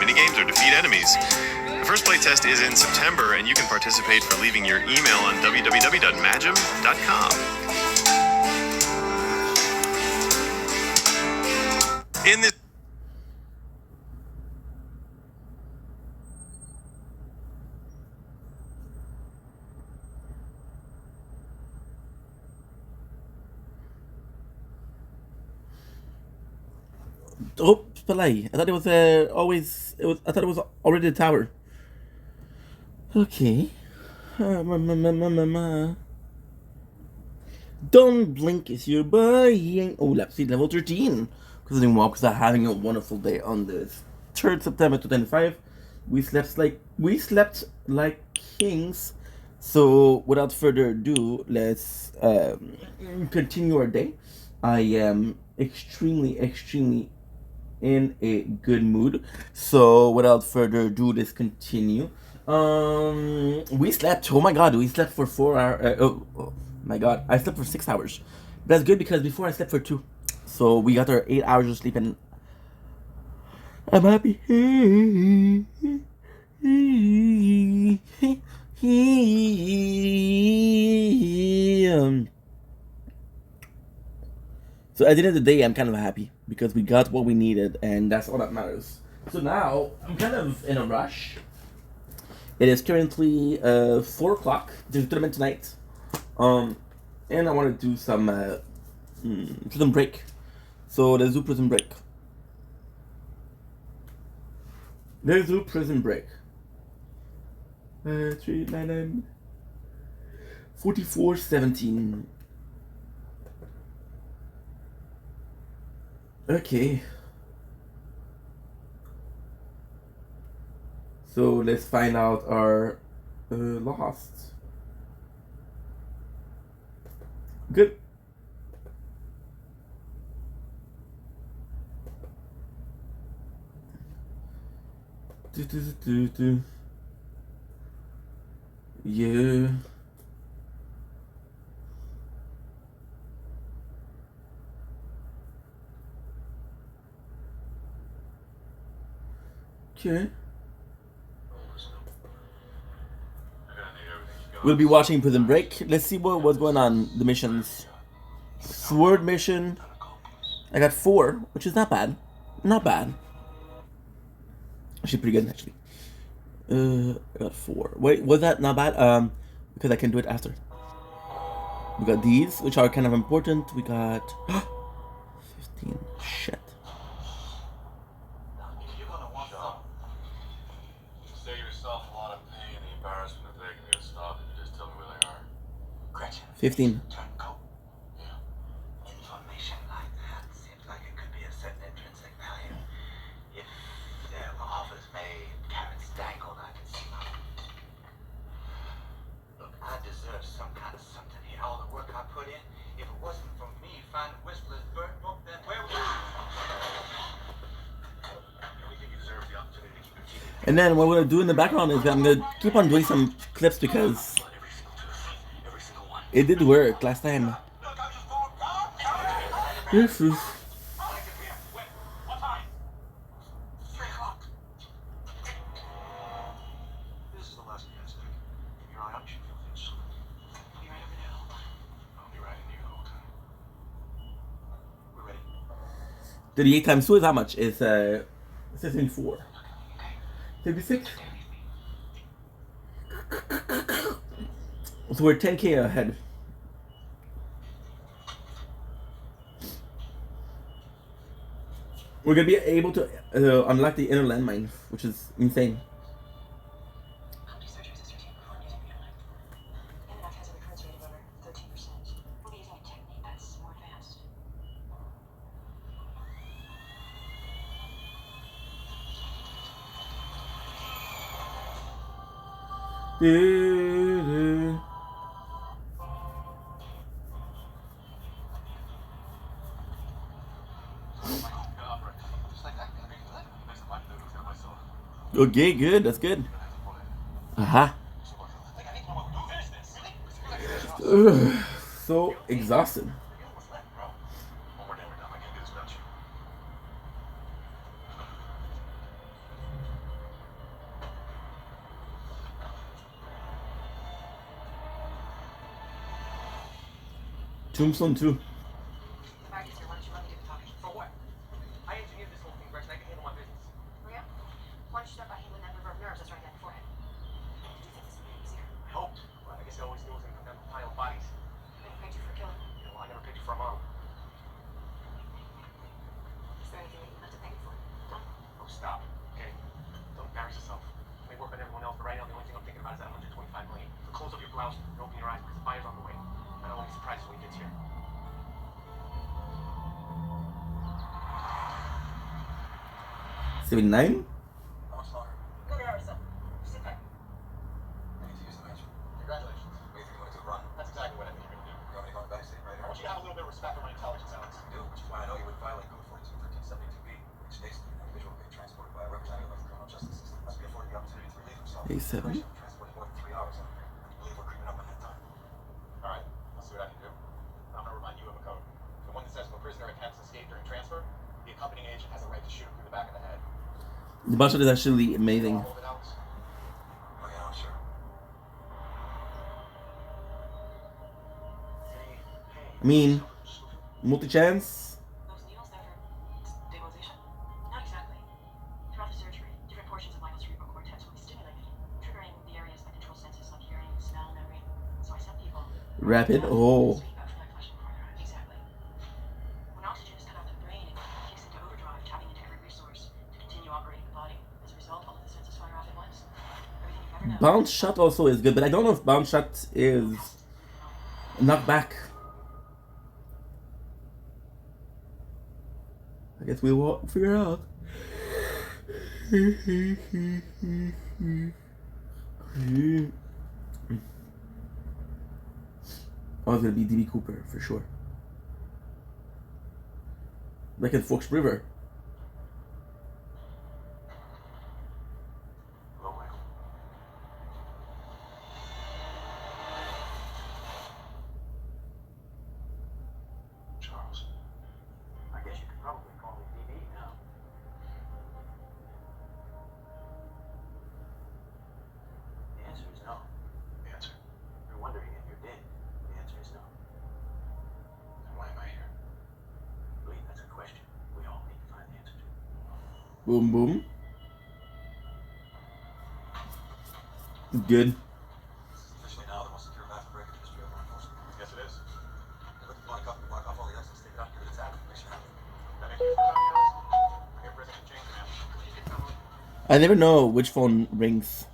minigames, or defeat enemies. The first playtest is in September, and you can participate for leaving your email on www.magim.com. In this Oh, Palai. I thought it was always. It was. I thought it was already the tower. Okay. Don't blink, it's your boy. Oh, let's see, level 13. Because in Walks are having a wonderful day on this 3rd September 2025. We slept like kings. So without further ado, let's continue our day. I am extremely in a good mood. So without further ado, let's continue. We slept. Oh my god, we slept for 4 hours. Oh my god, I slept for 6 hours. That's good because before I slept for 2. So we got our 8 hours of sleep and I'm happy. So at the end of the day, I'm kind of happy because we got what we needed, and that's all that matters. So now I'm kind of in a rush. It is currently 4 o'clock. There's a tournament tonight, and I want to do some Prison Break. So let's do Prison Break. Let's do Prison Break. 3, 9, 44, 17. Okay. So let's find out our lost. Good. Yeah. Okay. We'll be watching Prison Break. Let's see what's going on. The missions. Sword mission. I got 4, which is not bad. Not bad. Actually, pretty good, actually. I got 4. Wait, was that not bad? Because I can do it after. We got these, which are kind of important. We got 15. Shit. Save yourself a lot of pain and the embarrassment of begging me to stop. You just tell me where they are. Gretchen. 15. Turncoat. Yeah. Information like that seems like it could be a certain intrinsic value. If there were offers made, carrots dangled, I could see how. Look, I deserve some kind of something here. All the work I put in, if it wasn't for me finding Whistler's bird book, then where would And then what we're gonna do in the background is I'm gonna keep on doing some clips because it did work last time. This is. This is the last chance, Nick. Keep your eye out. You should feel things soon. be right over now? I'll be right in here the whole time. We're ready. 38 times 2 is how much? It's 74. 36? So we're 10k ahead. We're gonna be able to unlock the inner landmine, which is insane. Surgery was 13 before needing realignment. Enough has a recurrence rate of over 13%. We'll be using a technique that's more advanced. Okay, good. That's good. Aha. So exhausted. One more day, we're done. I can't do this without you. Tombstone too. Marcus here, why don't you let me do the talking? For what? I engineered this whole thing, Gretchen. I can handle my business. Oh, yeah? Why don't you start by handling that river of nerves that's right down your forehead? Do you think this will be easier? I hoped. But I guess I always knew it was going to come down to a pile of bodies. They paid you for killing. Yeah, well, I never paid you for a mom. Is there anything that you meant to thank me for? Done. Oh, stop. Okay? Don't embarrass yourself. You may work on everyone else, but right now the only thing I'm thinking about is that 125 million. So close up your blouse and open your eyes because the fire's on the way. I don't want to be surprised when he gets here. 79? How much longer? Go to Harrison. Sit there. I need to use the mansion. Congratulations. What do you think you want to do? Run? That's exactly what I think you're going to do. You want me to go in the back seat right I here? want you to have a little bit of respect for my intelligence, Alex. I do, which is why I know you would violate Code 42-1372B, which states that an individual being transported by a representative of the criminal justice system must be afforded the opportunity to relieve himself. A7. Transported more than 3 hours. I believe we're creeping up on that time. All right, I'll see what I can do. I'm going to remind you of a code. The one that says if a prisoner attempts to escape during transfer, the accompanying agent has a right to shoot him through the back of the head. The budget is actually amazing. Hold it, Alex. Oh yeah, I'm sure. I mean, multi-chance. Those needles there for stabilization? Not exactly. Throughout the surgery, different portions of Michael's cerebral cortex will be stimulated, triggering the areas that control senses like hearing, smell, memory. So I sent people. Rapid. Oh. Exactly. When oxygen is cut off the brain, it kicks into overdrive, tapping into every resource to continue operating the body. As a result, all of the senses fire off at once. Everything you've ever known. Bounce shot also is good, but I don't know if bounce shot is knockback. I guess we will figure out. Oh, it's gonna be DB Cooper for sure. Like in Fox River. Hello, Michael. Charles. I guess you could probably call me DB now. The answer is no. The answer? You're wondering if you're dead. The answer is no. Then why am I here? I believe that's a question we all need to find the answer to. Boom, boom. Good. Officially now, the most secure bathroom break in the history of law enforcement. Yes, it is. Hey, look, if you want to cuff me, block off all the exits, take it out, give it a tap. Makes you happy. That makes you feel happy, Alex? I hear President James, man. When you get down, I never know which phone rings.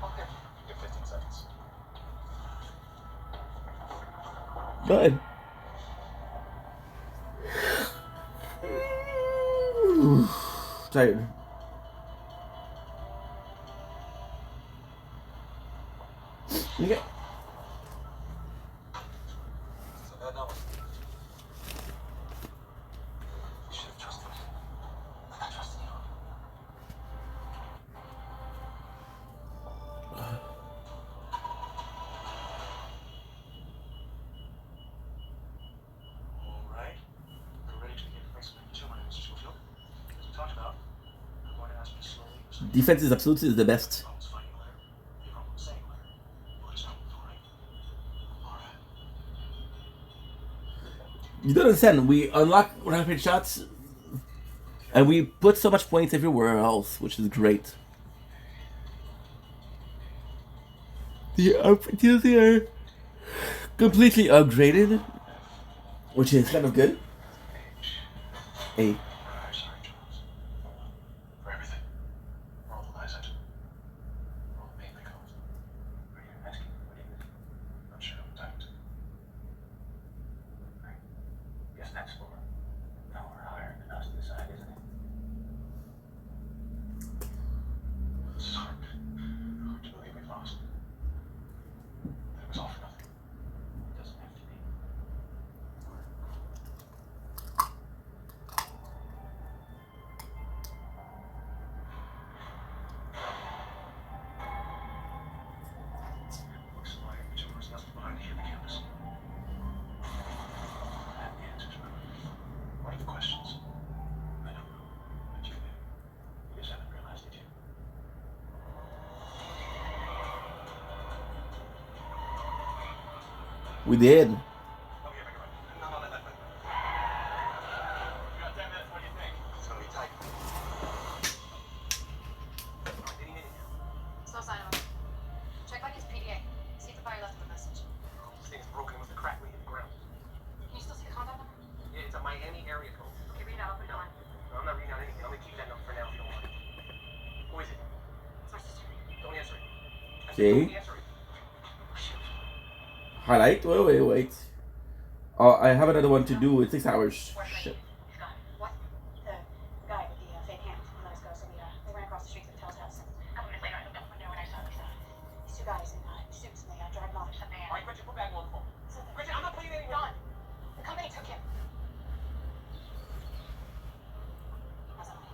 okay. You get 15 seconds. Good. Tired. Okay. So bad now. You should have trusted me. Like I trusted you. All right. We're ready to get next to my name is Schofield. As we talked about, I'm going to ask you to slowly Defense is absolutely the best. I was finding a letter. You're wrong with saying letter. What is up? All right. All right. You don't understand. We unlock rapid shots, and we put so much points everywhere else, which is great. The opportunities are completely upgraded, which is kind of good. A. I'm sorry, Charles. For everything. For all the lies I told. For all the pain they caused. Are you asking me what it is? I'm sure I'm entitled to. Right. Guess that's for power higher than us to decide, isn't it? It's hard to believe we've lost. That it was all for nothing. It doesn't have to be. We did. Oh, yeah, right. No. You got 10 minutes, what do you think? It's gonna be tight. Alright, any minute now. Still sign of him. Check back his PDA. See if the buyer left him a message. This thing is broken, it must have cracked when it hit the ground. Can you still see the contact number? Yeah, it's a Miami area code. Okay, read it out. I'll put it on. No, I'm not reading out anything. I'm gonna keep that number for now if you don't mind. Who is it? It's my sister. Don't answer it. I said Okay. don't answer it. Shit. Highlight. Wait. I have another one to do in 6 hours. Shit. He's gone. What? The guy with the fake hand. He let us go, so we ran across the street to the Tell's house. A couple minutes later, I looked out the window and I saw these two guys in suits, and they dragged him off. Some man. Alright, Richard, put back on the phone. Richard, I'm not playing any Don, the company took him. How's Emily?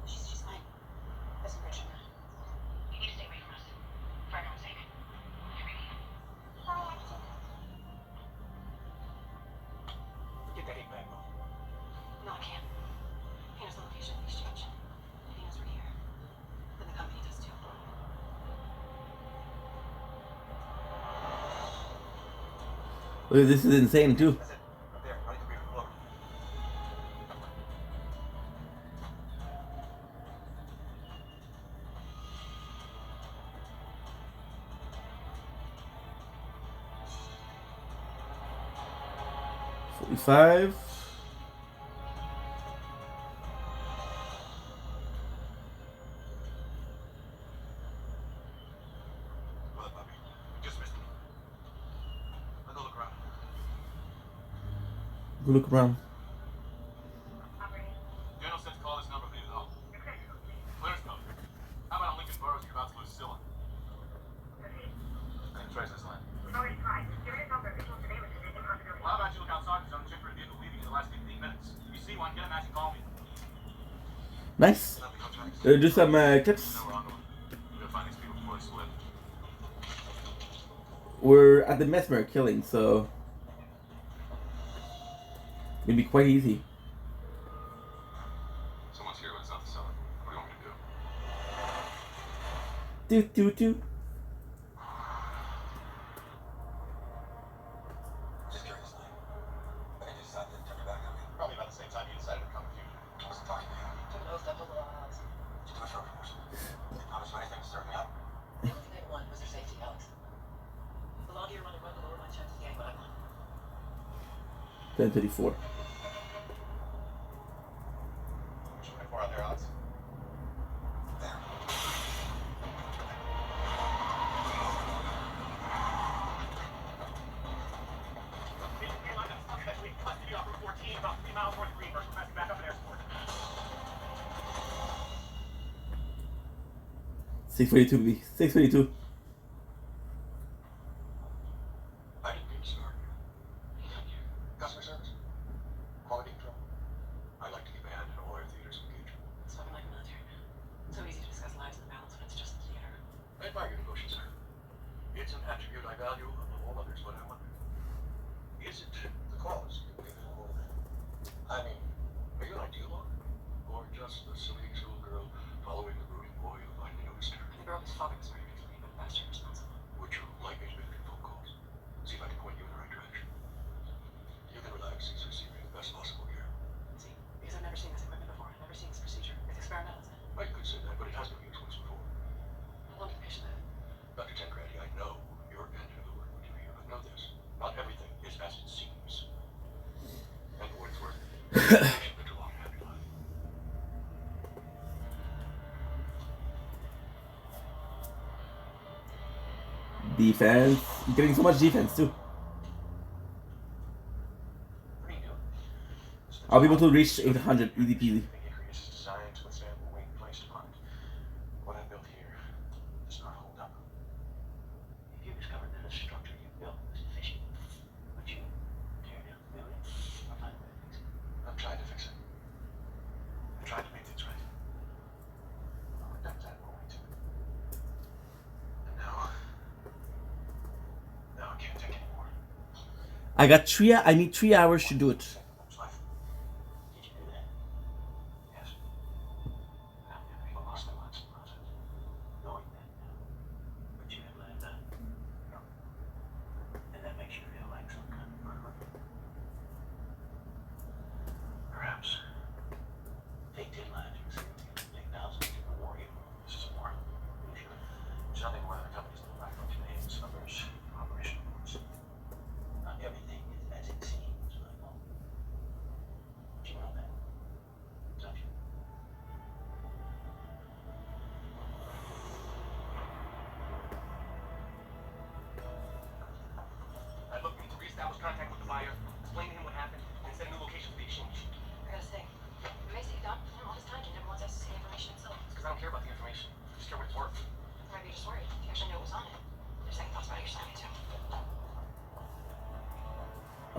She's fine. Listen, Richard. You need to stay away from us. For everyone's sake. You really. Get that hate back, bro. No, I can't. He knows the location of the exchange. And he knows we're here. Then the company does too. Look, this is insane too. That's it. Up there. I need to brief him. Look. 45. What, Bobby? You just missed me. I'll go look around. Go look around. General said to call this number if needed help. Clearance code. How about on Lincoln Burrows? You're about to lose Scylla. I can trace this line. Well, how about you look outside the zone, check for a vehicle leaving in the last 15 minutes. If you see one, get a match and call me. Nice. Nothing, I'll try to Do some clips. No, we're on the one. We gotta find these people before they slip. We're at the Mesmer killing, so it'll be quite easy. Someone's here, but it's not the seller. What do you want me to do? Do. Just curious, Lee. When did you decide to turn your back on me? Probably about the same time you decided to come with you. I wasn't talking to you. Took an oath to uphold the law and Alex. Did you do it for a promotion? They promised you anything to start me up? The only thing I wanted was their safety, Alex. The longer you're on the run, the lower my chances of getting what I want. 10:34. 24 out there, Alex. There. Hey, line up. Actually, custody off Route 14, about 3 miles north of Greenbush. We're passing back up in air support. 6:42, B. 6:42. I didn't mean to start you. Customer service. Quality control. I like to keep a hand in all our theaters engaged. It's fucking like the military. So easy to discuss lives and the balance when it's just the theater. I admire your devotion, sir. It's an attribute I value above all others, but I wonder, is it the cause that gave it all that? I mean, are you an ideologue? Or just the silly schoolgirl following the brooding boy who finally noticed her? The girl whose father was murdered recently, but bastard responsible. Would you like me to make a few phone calls? See if I can point you in the right direction. You can relax since I see you in the best possible gear. See, because I've never seen this equipment before. I've never seen this procedure. It's experimental, isn't it? Well, you could say that, but it has been used once before. How long did the patient live? Dr. Tancredi, I know your end of the word what you hear, but know this. Not everything is as it seems. And for what it's worth, the patient lived a long, happy life. Defense. Getting so much defense too. What are you doing? I'll be able to reach 800 easy peasy. The Icarus is designed to withstand the weight placed upon it. What I built here does not hold up. If you discovered that a structure you built was deficient, would you tear down the building or find a way to fix it? I'm trying to fix it. I'm trying to make things right. I've done that moment. And now I can't take anymore. I need 3 hours to do it. What's life? Did you do that? Yes. How many people lost their lives in the process? Knowing that now. Would you have let it die? No.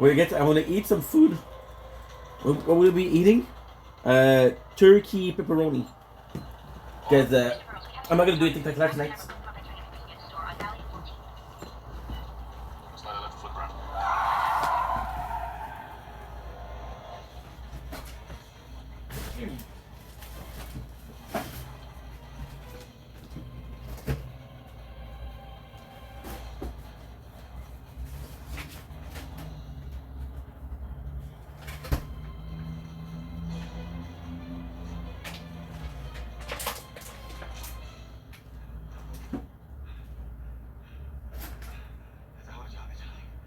I want to eat some food. What will we be eating? Turkey pepperoni. Because I'm not gonna do anything like that tonight. Looks like I left the footprint.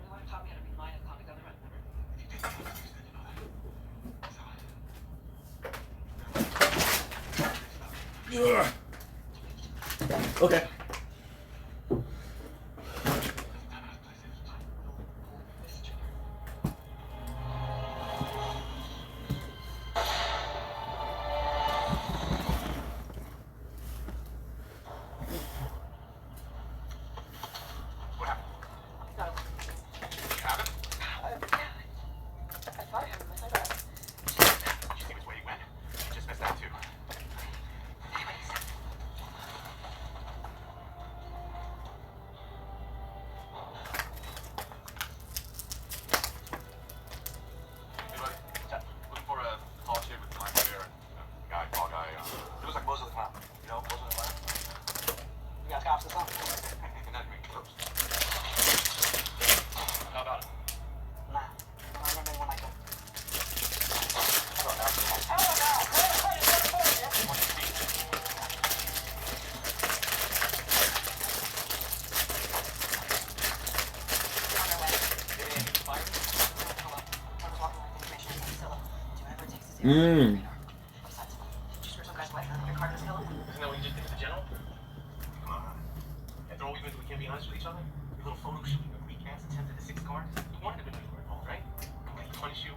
You want to taught me how to read line and comic government, remember? Ugh. Okay. Got it. I thought I had him. I thought I Did you see which way he went? You just missed that too. Hey buddy, looking for a tall chick with blonde hair and a guy, tall guy. He looks like Moses the Clown. You know, Moses the Clown? You got cops or something? Not even close. How about it? Nah. I don't remember anyone like that. How about now? What do you see? Get on their way. Hey, fire? Hello. I was walking with information from Priscilla. Do whatever it takes to see Mm. Besides, did you screw some guy's wife and your Carter's pillow? Isn't that what you just did to the general? Come on. After all we've been through, we can't be honest with each other? Your little photo shooting of recaps attempted the 6th card? You wanted to know you were involved, right? Like, punish you,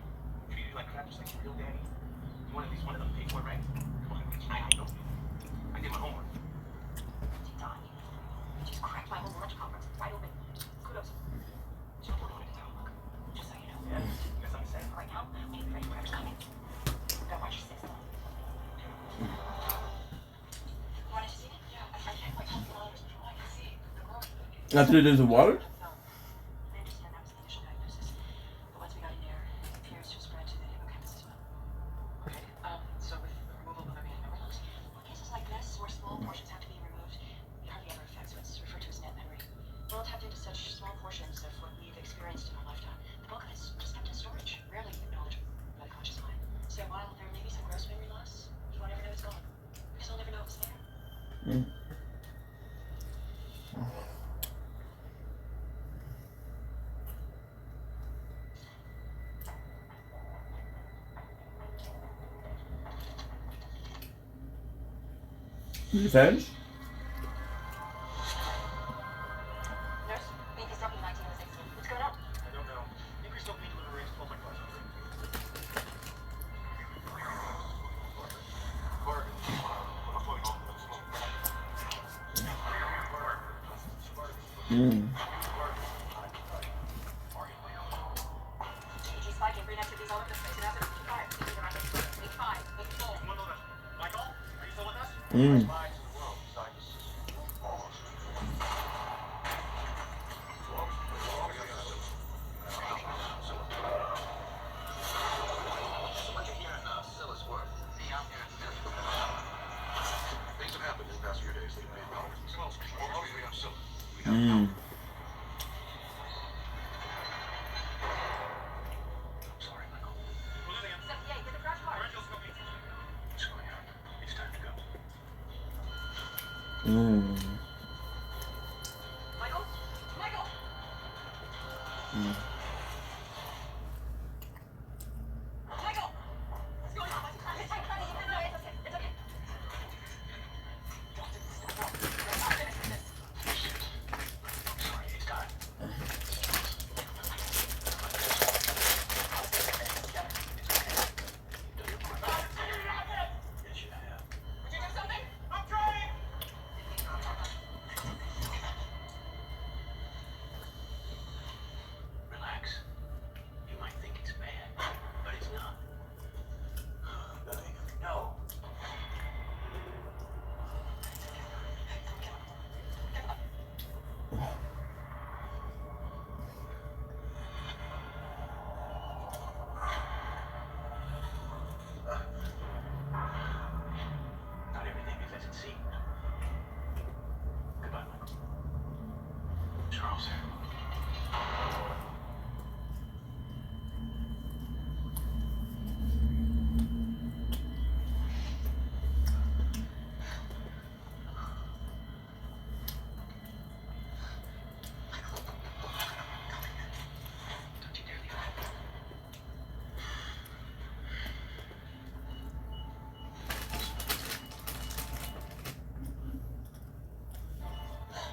treat you like crap just like your real daddy. You wanted at least one of them to pay for it, right? Come on, I know. I did my homework. Don, you just cracked my whole lunch conference wide open. Kudos. Just don't want to tell look. Just so you know. Yeah? You got something to say? Right now, we need to be ready for whatever's coming. Gotta watch your six though. You wanted to see it? Yeah. I can't quite help the others before I can see the glow. After there's the water? No. I understand that was the initial diagnosis. But once we got in there, it appears to have spread to the hippocampus as well. Okay. So with the removal of every memory loss, well, cases like this, where small portions have to be removed, it hardly ever affects what's referred to as net memory. We're all tapped into such small portions of what we've experienced in our lifetime. The bulk of it's just kept in storage, rarely acknowledged by the conscious mind. So while there may be some gross memory loss, you won't ever know it's gone. Because you'll never know it was there. Mm. You finished? Nurse, BPW 1906. What's going on? I don't know. Increase dopamine delivery is 12.5. Barb, I'm floating off with smoke. Mm. EG spiking, brain activity's all over the place. It happens. Keep quiet. Keep it around 8.5, 8.4. You want to know that? Michael, are you still with us? Mm. Bye to the world, besides. So what you hearing now? Silas work. See, I'm here in things have happened in the past few days that have made me well, obviously I'm silly. Mm. Sorry, Michael. We're losing him. 78, get the crash card. Rachel's cooking. What's going on? It's time to go. Mm. Michael? Michael! Mm. Michael! What's going on? It's okay. No, it's okay. It's okay. We're not finished with this. Sorry, it's time. Yes, you have. Would you do something? I'm trying!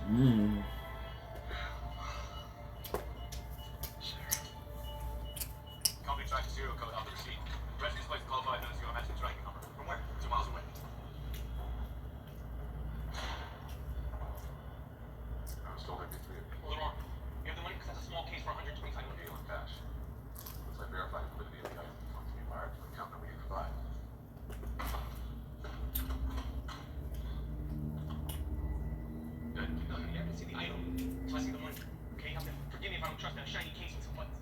Mm. Company tracking serial code off the receipt. Residence place qualified known as your matching tracking number. From where? 2 miles away. I was told there'd be 3 of you. Well, there aren't. You have the money because that's a small case for 125 million. Deal in cash. Once I verify the validity of the item, the funds will be wired to an account that we can provide. Good. No, you have to see the item. So I see the money. Okay, you have to forgive me if I don't trust that shiny case with some buttons.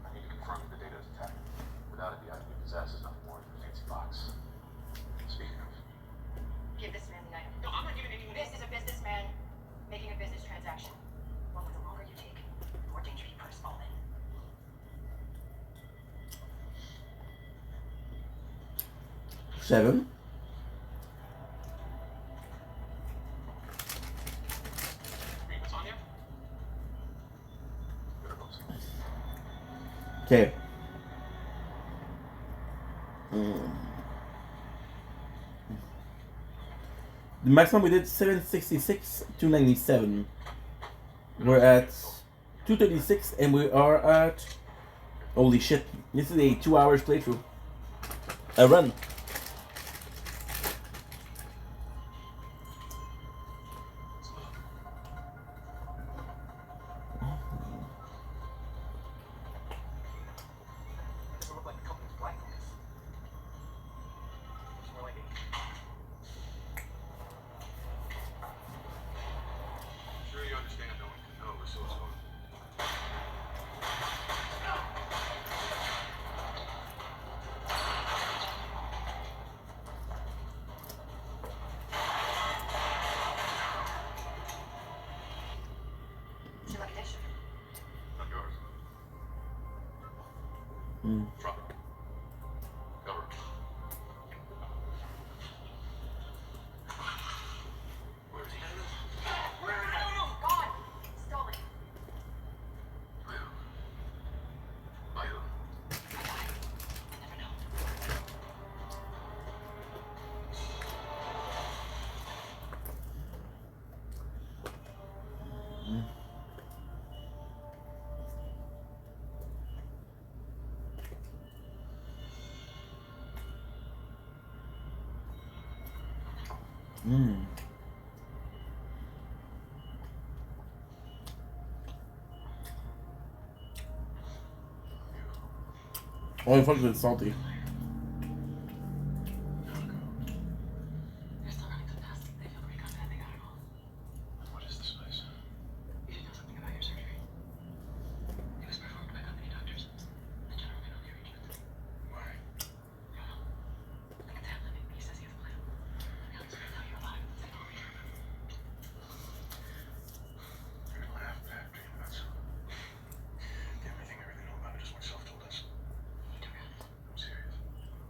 I need to confirm that the data is intact. Without it, the item you possess is nothing more than a fancy box. Speaking of, Give this man the item. No, I'm not giving anyone This is a businessman making a business transaction. One with the longer you take, the more danger you put us all in. Seven. Read what's on there. better hope so. Okay. Mm. The maximum we did 766, 297. We're at 236 and we are at, holy shit, this is a 2 hours playthrough. A run. Doesn't look like the company's blank on this. Looks more like a... Sure you understand no one can know we're so smart. Would you like a dish? Not yours. Mm. Drop it. Cover it. Where is he? No, gone. Stolen. By who? By who? Never know. Mm. Oh, fuck, it's salty. You're still running some tests. They feel pretty confident they got it all. What is this place? You didn't know something about your surgery. It was performed by company doctors. The general may not be reached with. Why? I don't know. I can tell him. He says he has a plan. He'll explain how you're alive and save all the German. You're gonna laugh, but I have a dream about someone. Everything I really know about it is what self told us. You need to rest. I'm serious.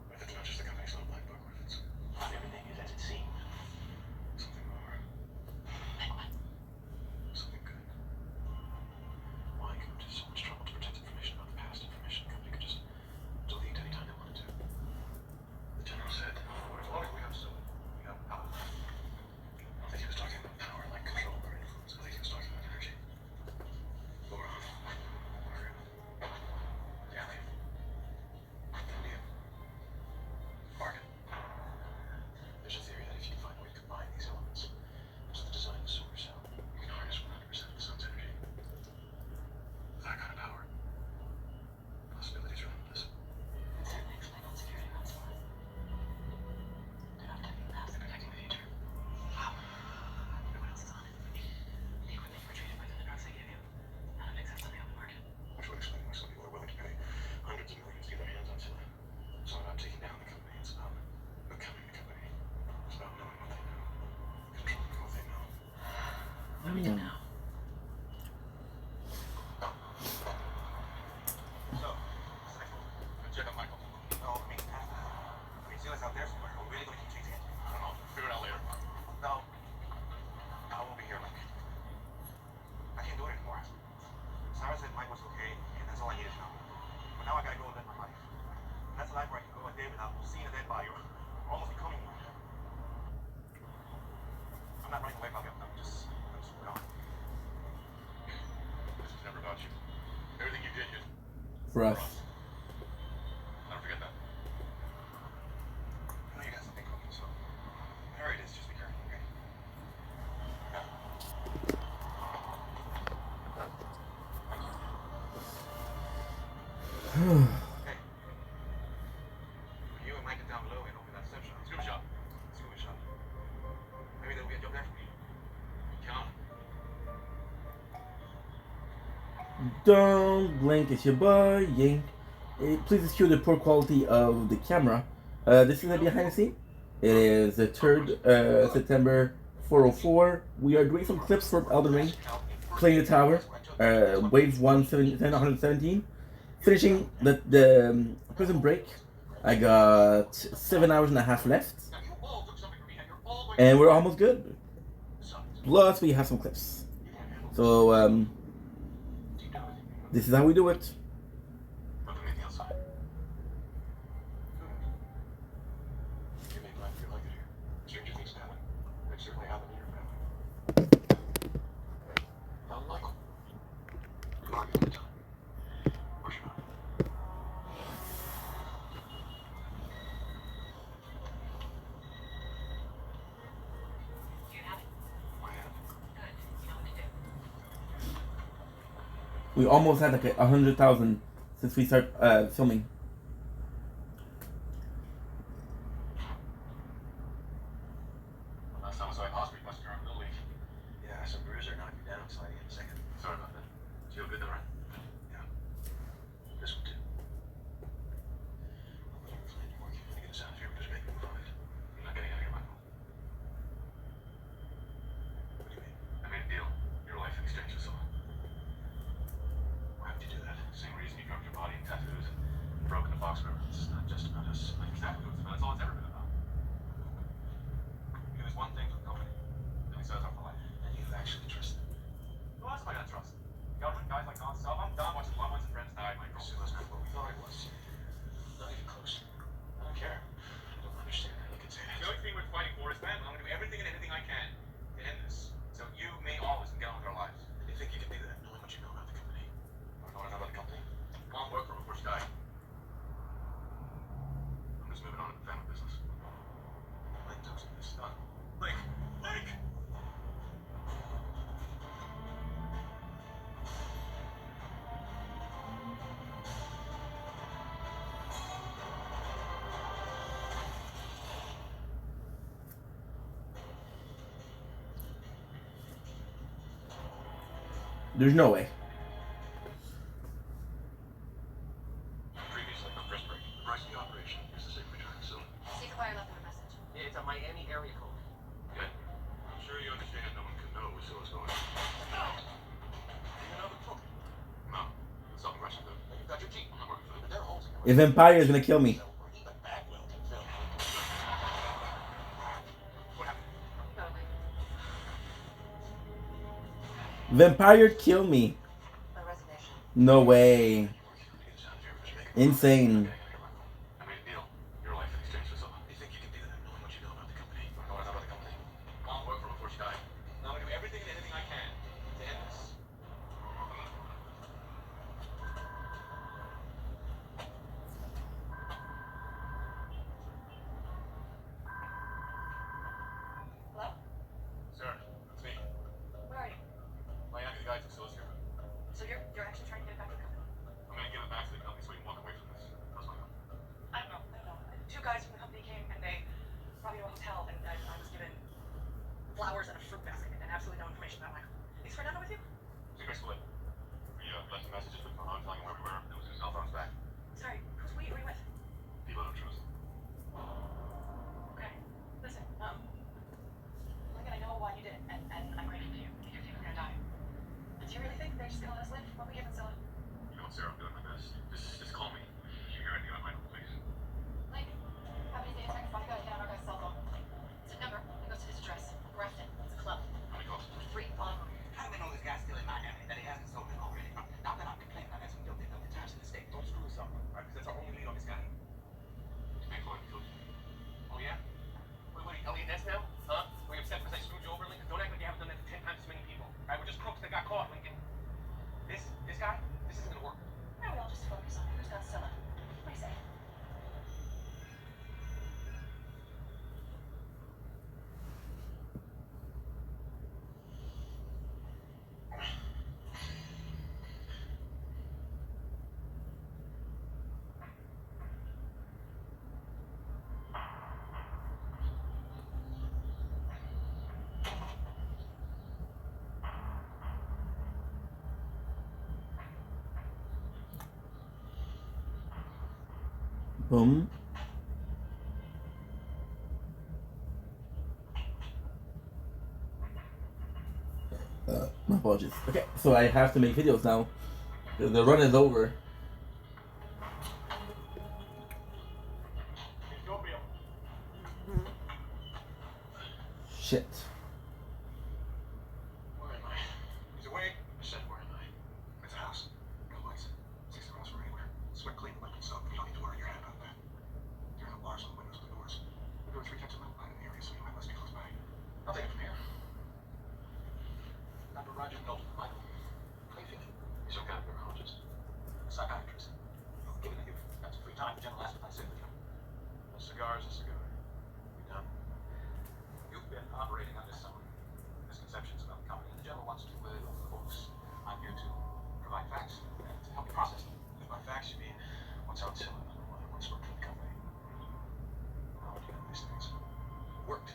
What if it's not just the company's little black book? What if it's Not everything is as it seems. something more? Like what? Something good? Why go to so much trouble to protect information about the past? Information the company could just delete anytime they wanted to. The general said, as long as we have someone, we have power. I don't think he was talking about power like control or influence. I think he was talking about energy. Laura, Margaret, Allie, India, Margaret. There's a theory that if you find a way to combine these elements into the design of the solar cell, you can harness 100% of the sun's energy. That kind of power. Possibilities are limitless. It certainly explains what security runs for. They're not protecting the past, they're protecting the future. Wow. No one else is on it. The equipment you were treated with and the drugs they give you. None of it exists on the open market. Which would explain why some people are willing to pay hundreds of millions to get their hands on Scylla. It's not about taking down the company, it's about becoming the company. It's about knowing what they know, controlling what they know. What do we do now? So, what's the next one? Check out Michael. No, I mean, Scylla's out there somewhere. Are we really going to keep chasing it? I don't know. Figure it out later. No. I won't be here, like. I can't do it anymore. Sarah said Mike was okay, and that's all I needed to know. But now I gotta go and live my life. And that's a life where I can go a day without seeing a dead body or almost becoming one. I'm not running away, Bobby. I'm just No. This was never about you. Everything you did, For us. Never forget that. I know you got something cooking, so whatever it is, just be careful, okay? Hey. You and Mike get down below and open that step shop. Scuba shop. Scuba shop. Maybe they'll get a job there for me. Count on it. Don't blink, it's your boy, Ying. Please excuse the poor quality of the camera. This is a behind the scene. It is the 3rd September 404. We are doing some clips from Elden Ring, playing the tower, wave 117, finishing the prison break. I got 7.5 hours left, Now, you all took something from me, and you're all going and we're almost good. to... Plus, we have some clips. So, this is how we do it. Nothing anything else. You make life feel like it here. Stranger things happen. They certainly happen to your family. Not Michael. You're not going to tell. Or should I? Do you have it? I have. Good. You know what to do. We almost had like 100,000 since we start filming. Last time I saw you in hospital, you must have been Little League. Yeah, some bruiser knocked me down, sliding in a second. Sorry about that. You feel good though, right? Yeah. This one too. I'm looking for any work. You're gonna get us out of here, but just make me move on it. You're not getting out of here, Michael. What do you mean? I made a deal. Your life in exchange for someone. Why would you do that? Same reason you dropped your body in tattoos and broke in the Fox River. It's not just about us. Like exactly what it's about. That's all it's ever been about. You do this one thing for the company, then we set us up for life. And you actually trust them. Who else am I gonna trust? Government guys like Don Self. I'm done watching loved ones and friends die, Michael. So that's not what we thought it was. Not even close. I don't care. I don't understand how you can say that. The only thing we're fighting for is family. I'm gonna do everything and anything I can to end this. So you, me, all of us can get on with our lives. And you think you can do that knowing what you know about the company? I know what I know about the company. Mom worked for him before she died. I'm just moving on to the family business. Mike tells me this is done. Mike! Mike! There's no way. Previously on Press Break, the price of the operation is the safe return facility. Secret Buyer left him a message. It's a Miami area code. Good. I'm sure you understand no one can know where Silla's going. You know the truth. No. It's self-impression, though. You've got your Jeep. I'm not working for them. They're holes in your If Empire is gonna kill me. even Bagwell can film. What happened? Got away. Vampire kill me. My resignation. No way. Get us out of here. Just make it. Insane. I made a deal. Your life in exchange for someone. You think you can do that knowing what you know about the company? I know what I know about the company. Mom worked for him before she died. Now I'm gonna do everything and anything I can to end this. Hello? Sir, that's me. Where are you? Miami, the guy took Silla's here. So you're actually trying to get it back to the company? I'm gonna give it back to the company so we can walk away from this. That's my goal. I don't know. Two guys from the company came and they brought me to a hotel and I was given flowers and a fruit basket and absolutely no information about Michael. Is Fernando with you? Secret split. We left messages with my phone telling him where we were. There was 2 cell phones back. Sorry, who are you with? People I don't trust. Okay. Listen, look, I know why you did it, and I'm grateful to you because you were gonna die. But do you really think they're just gonna let us live while we give Scylla? You know what, Sarah? I'm doing my best. Just call me. If you hear anything about Michael, please. Like, how many days next? Why you gotta get on our guy's cell phone? It's a number. It goes to this address. Grafton. It's a club. How many calls? 3 on. How do we know this guy's still in Miami? That he hasn't sold it already? Not that I'm complaining. I've had some guilty times in the state. Don't screw this up, alright? Because that's our only lead on this guy. Boom. My apologies. Okay, so I have to make videos now. The run is over. Shit. Where am I? He's awake. I said, where am I? At the house. No lights. 6 across from anywhere. Sweat clean, liquid soap. You don't need to worry your head about that. There are no bars on the windows of the doors. There were 3 types of metal in the area, so you might less be close by. I'll take it from here. Dr. Roger Knowlton. Michael. How you feeling? He's some kind of neurologist. Psychiatrist. Given that you've got some free time, the general asked if I'd sit with you. A cigar is a cigar. We done? You've been operating under some misconceptions about the company, and the general wants to over the books. I'm here to provide facts and to help you process them. And by facts, you mean what's out selling, what's worked for the company. How would you know these things? Worked.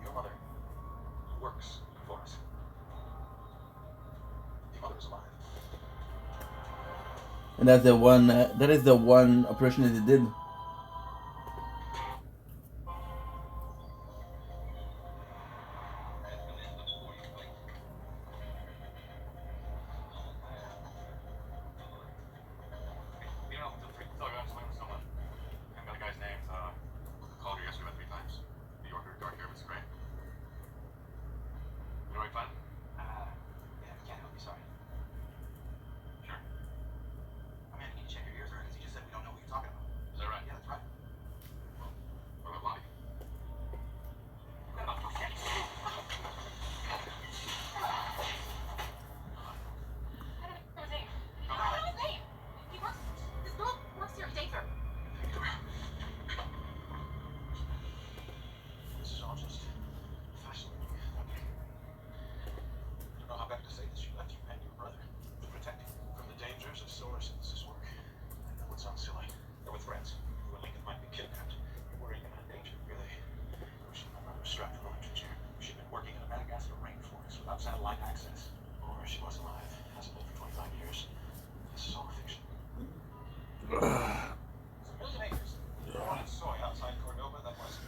Your mother works for us. Your mother is alive. And that's the one. That is the one operation that they did. You know, feel free to tell guys when someone. I got a guy's name. Called her yesterday about 3 times. New Yorker, dark hair, but it's great. You know what I find? Yeah, I can't help you, sorry. Sure. I mean, I need to check your ears, right? Because you just said we don't know what you're talking about. Is that right? Yeah, that's right. What about Lonnie? What about Lonnie? I don't know his name. I don't know his name. He works. This girl works here. He dates her. This is all just fascinating. I don't know how better to say this. She left you and your brother to protect you from the dangers of solar synthesis work. I know it sounds silly. There were threats. You and Lincoln might be kidnapped. You're worrying about danger, really. She might not have strapped an electric chair. She'd been working in a Madagascar rainforest without satellite access. Or she was alive. Hasn't been for 25 years. This is all fiction. It's a million acres. Corn and soy outside Cordova. That was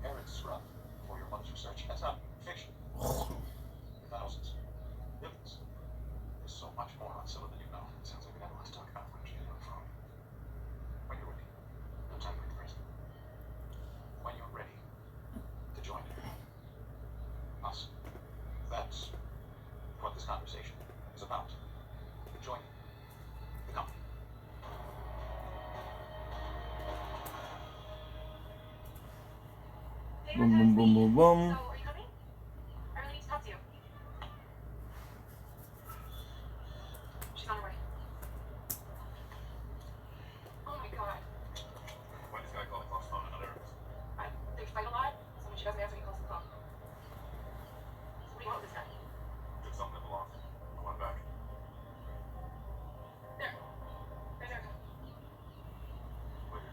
arid scrub for your mother's research. That's not fiction. Thousands. Millions. There's so much more on Scylla than you know. It sounds like we have a lot to talk about. Why don't you get on the phone? When you're ready. No time to wait the present. When you're ready to join us. That's what this conversation is about. Joining the company. Boom, boom, boom, boom, boom. So, are you coming? I really need to talk to you. She's on her way. Oh my god. Why does this guy call the clock's phone another? They fight a lot, so when she doesn't answer, he calls the phone. So what do you want with this guy? Did something that belongs. I want it back. There. There. Where?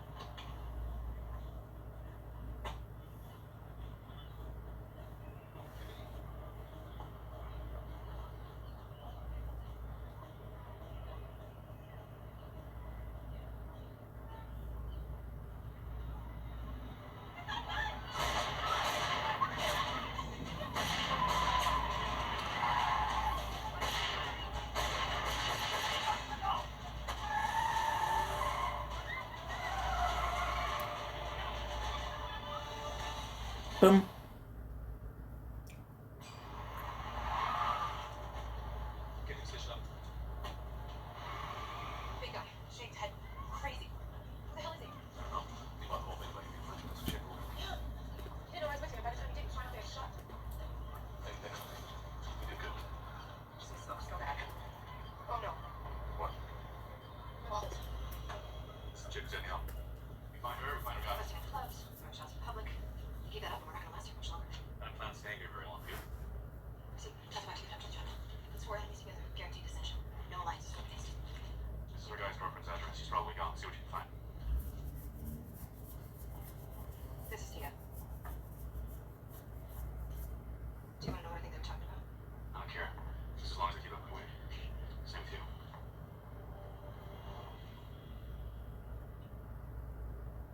Boom. Get him stitched up. Big guy. Shaved head. Crazy. Who the hell is he? I don't know. You want the whole thing like you first as a chick. Yeah. You know, I was with him. By the time he did, he was trying to get shot. Hey, thanks. You did good. Just so bad. Oh no. What? Walt. It's the chick who's anyhow. We find her, we find her guy. Busting in clubs. Throwing shots in public. You keep that up and we're not gonna last here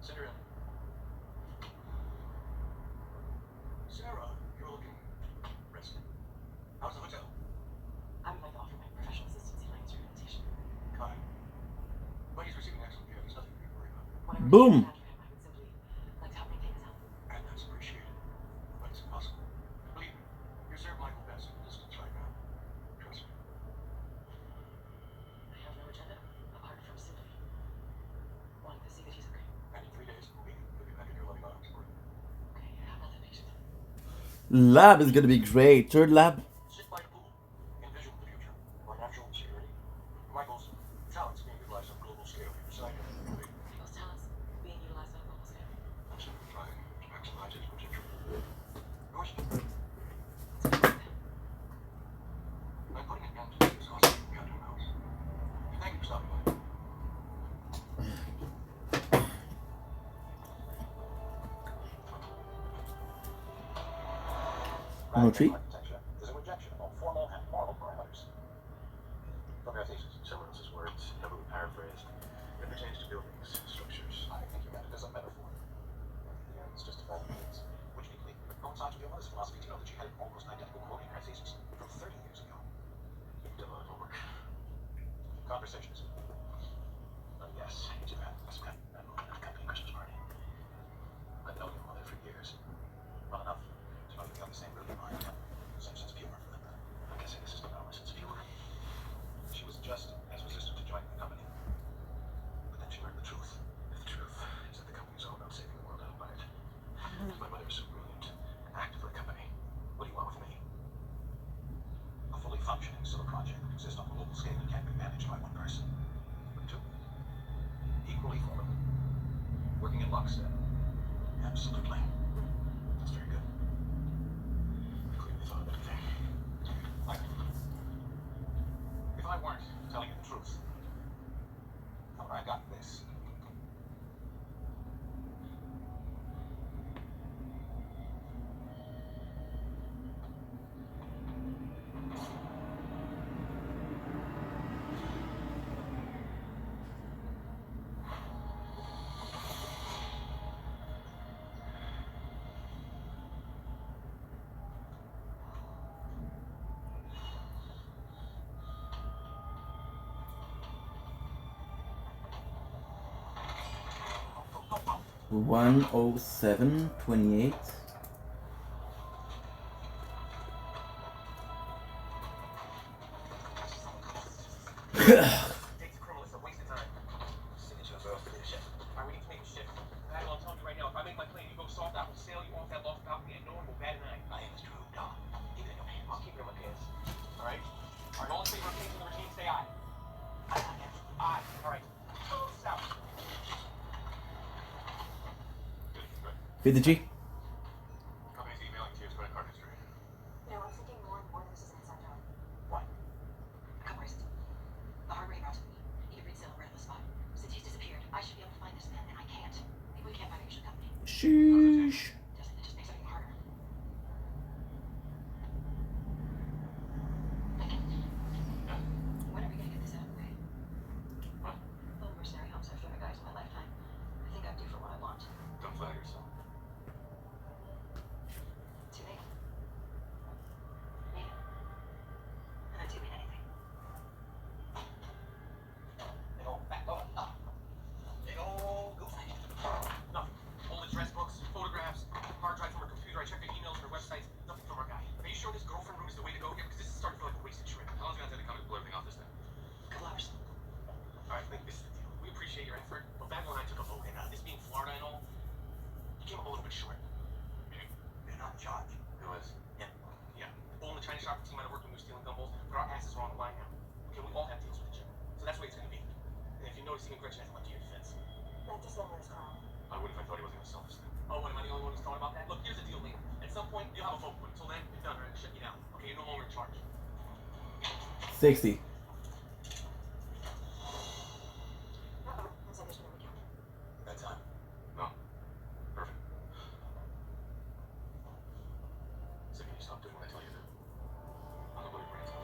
Send her in. Sarah, you're looking rested. How's the hotel? I would like to offer my professional assistance in Langer's rehabilitation. Fine. But he's receiving excellent care. There's nothing for you to worry about. Whatever Boom. you can for him, I would simply like to help maintain his health. And that's appreciated. But it's impossible. Believe me, you serve Michael best in distance right now. Trust me. I have no agenda apart from simply wanting to see that he's okay. And in 3 days, you'll be back in your loving arms. Okay, I'm not that patient. Lab is gonna be great. Third lab. Sit by the pool, envision the future, or national security. Michael's talents being utilized on a global scale. Beside him, Michael's talents being utilized on a global scale. I'm simply trying to maximize his potential. Yours? I'm putting an end to this hustle we got to the house. Thank you for stopping by. Tree. Architecture is a rejection of all formal and moral parameters. From your thesis, someone else's words, heavily paraphrased. It pertains to buildings, structures. I think you meant it as a metaphor. The ends justify the means, which neatly coincides with your mother's philosophy to know that she had an almost identical quote in her thesis from 30 years ago. You've done a lot of homework. Conversations. Yes, you have. That's good. At the company Christmas party. I've known your mother for years. Well enough to know you've got the same brilliant mind, same sense of humor. I'm guessing this is not our sense of humor. She was just as resistant to joining the company. But then she learned the truth. The truth is that the company is all about saving the world out by it. My mother is so brilliant, active for the company. What do you want with me? A fully functioning civil project would exist on a global scale and can't be managed by one person. But two, equally formidable, working in lockstep. Absolutely. That's very good. I clearly thought of everything. If I weren't telling you the truth, how would I have gotten this? Oh, 107.28. Takes the criminal, it's a waste of time. Signature of leadership. Alright, we need to make a shift. I'm telling you right now, if I make my plan, you go soft, I will sail you off that lost balcony and no one will bat an eye. My aim is true, Dom. Keep it in your pants. I'll keep it in my pants. Alright? Alright, all in favor of changing the regime, say aye. Aye. Alright. South. Feed the G. Company's emailing to you his credit card history. No, I'm thinking more and more that this is an inside job. Why? A couple reasons. The hard rate relatively. He could read sale right on the spot. Since he's disappeared, I should be able to find this man, and I can't. We can't find a usual company. Sheesh. It just makes everything harder. When are we gonna get this out of the way? What? Little mercenary homes I've thrown at guys in my lifetime. I think I'm due for what I want. Don't flatter yourself. Too late. Mean it. And I do mean anything. Big old fat load. Big old goofy. Nothing. Old address books, photographs, hard drive from her computer. I checked her emails, her websites. Nothing from our guy. Are you sure this girlfriend room is the way to go here? Because this is starting to feel like a wasted trip. How long is it going to take to come to blur everything off this thing? Couple hours. Alright, Link, this is the deal. We appreciate your effort, but Bagwell and I took a vote, and this being Florida and all, you came up a little bit short. You're not in charge. Who is? Yeah. Bull in the China shop team might have worked when we were stealing gumballs, but our asses are on the line now. Okay, we all have deals with each other. So that's the way it's gonna be. And if you notice, even Gretchen hasn't left you your defense. That just never is Carl. I would if I thought he wasn't gonna sell this thing. Oh, what, am I the only one who's thought about that? Look, here's the deal, Link. At some point, you'll have a vote, but until then, you're done, right? Shut you down. Okay, you're no longer in charge. 60. Uh-oh. Looks like there's been a recount. That time. No. Perfect. So can you stop doing what I tell you to do? I'm gonna blow your brains out.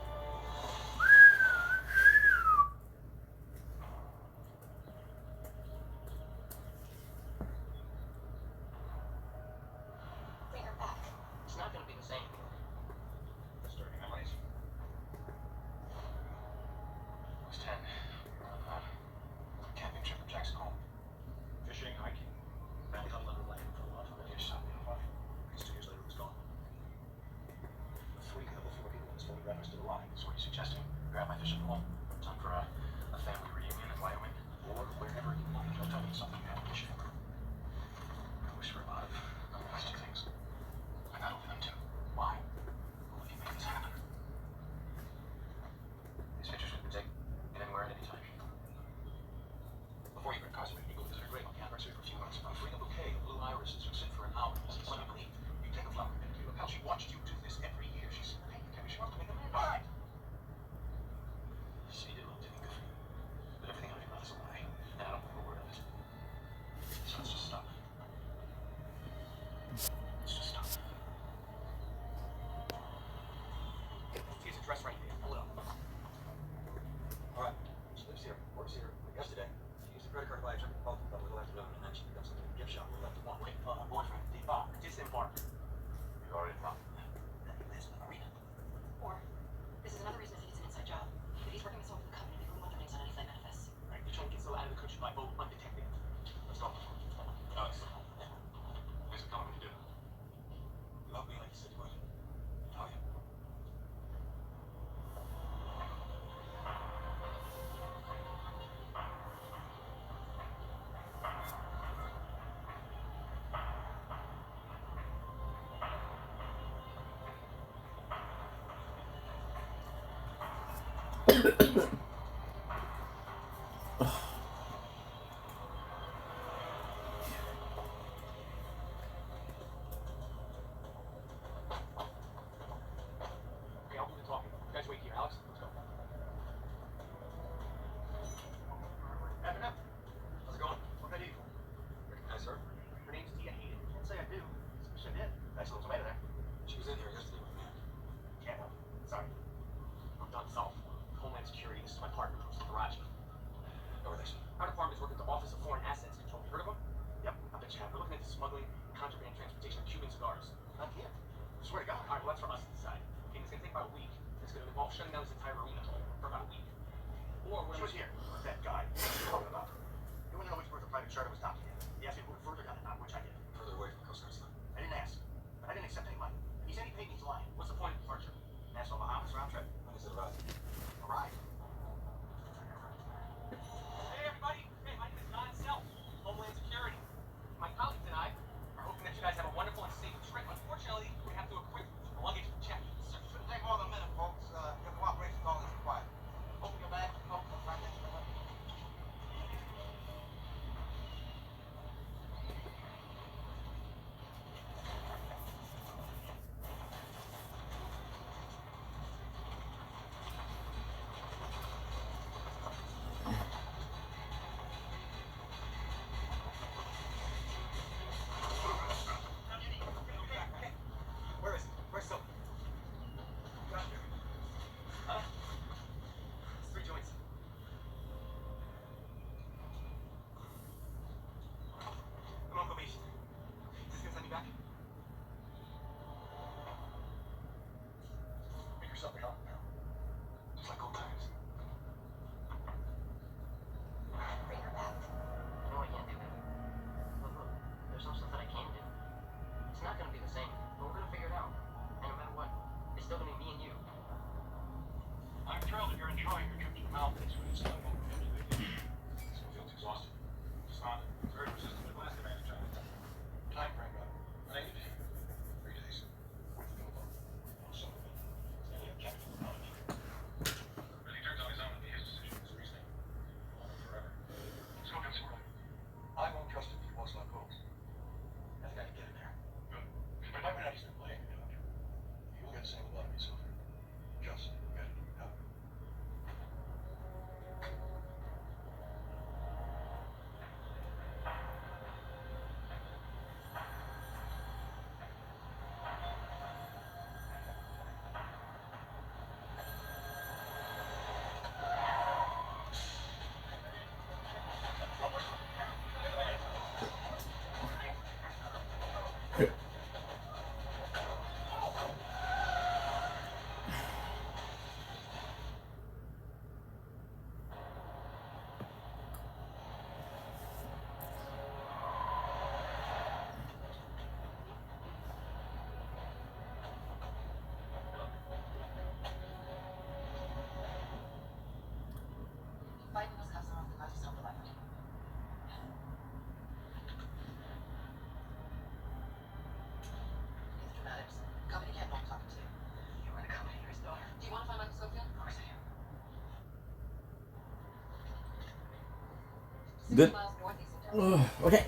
Good. miles northeast of Dallas. Okay.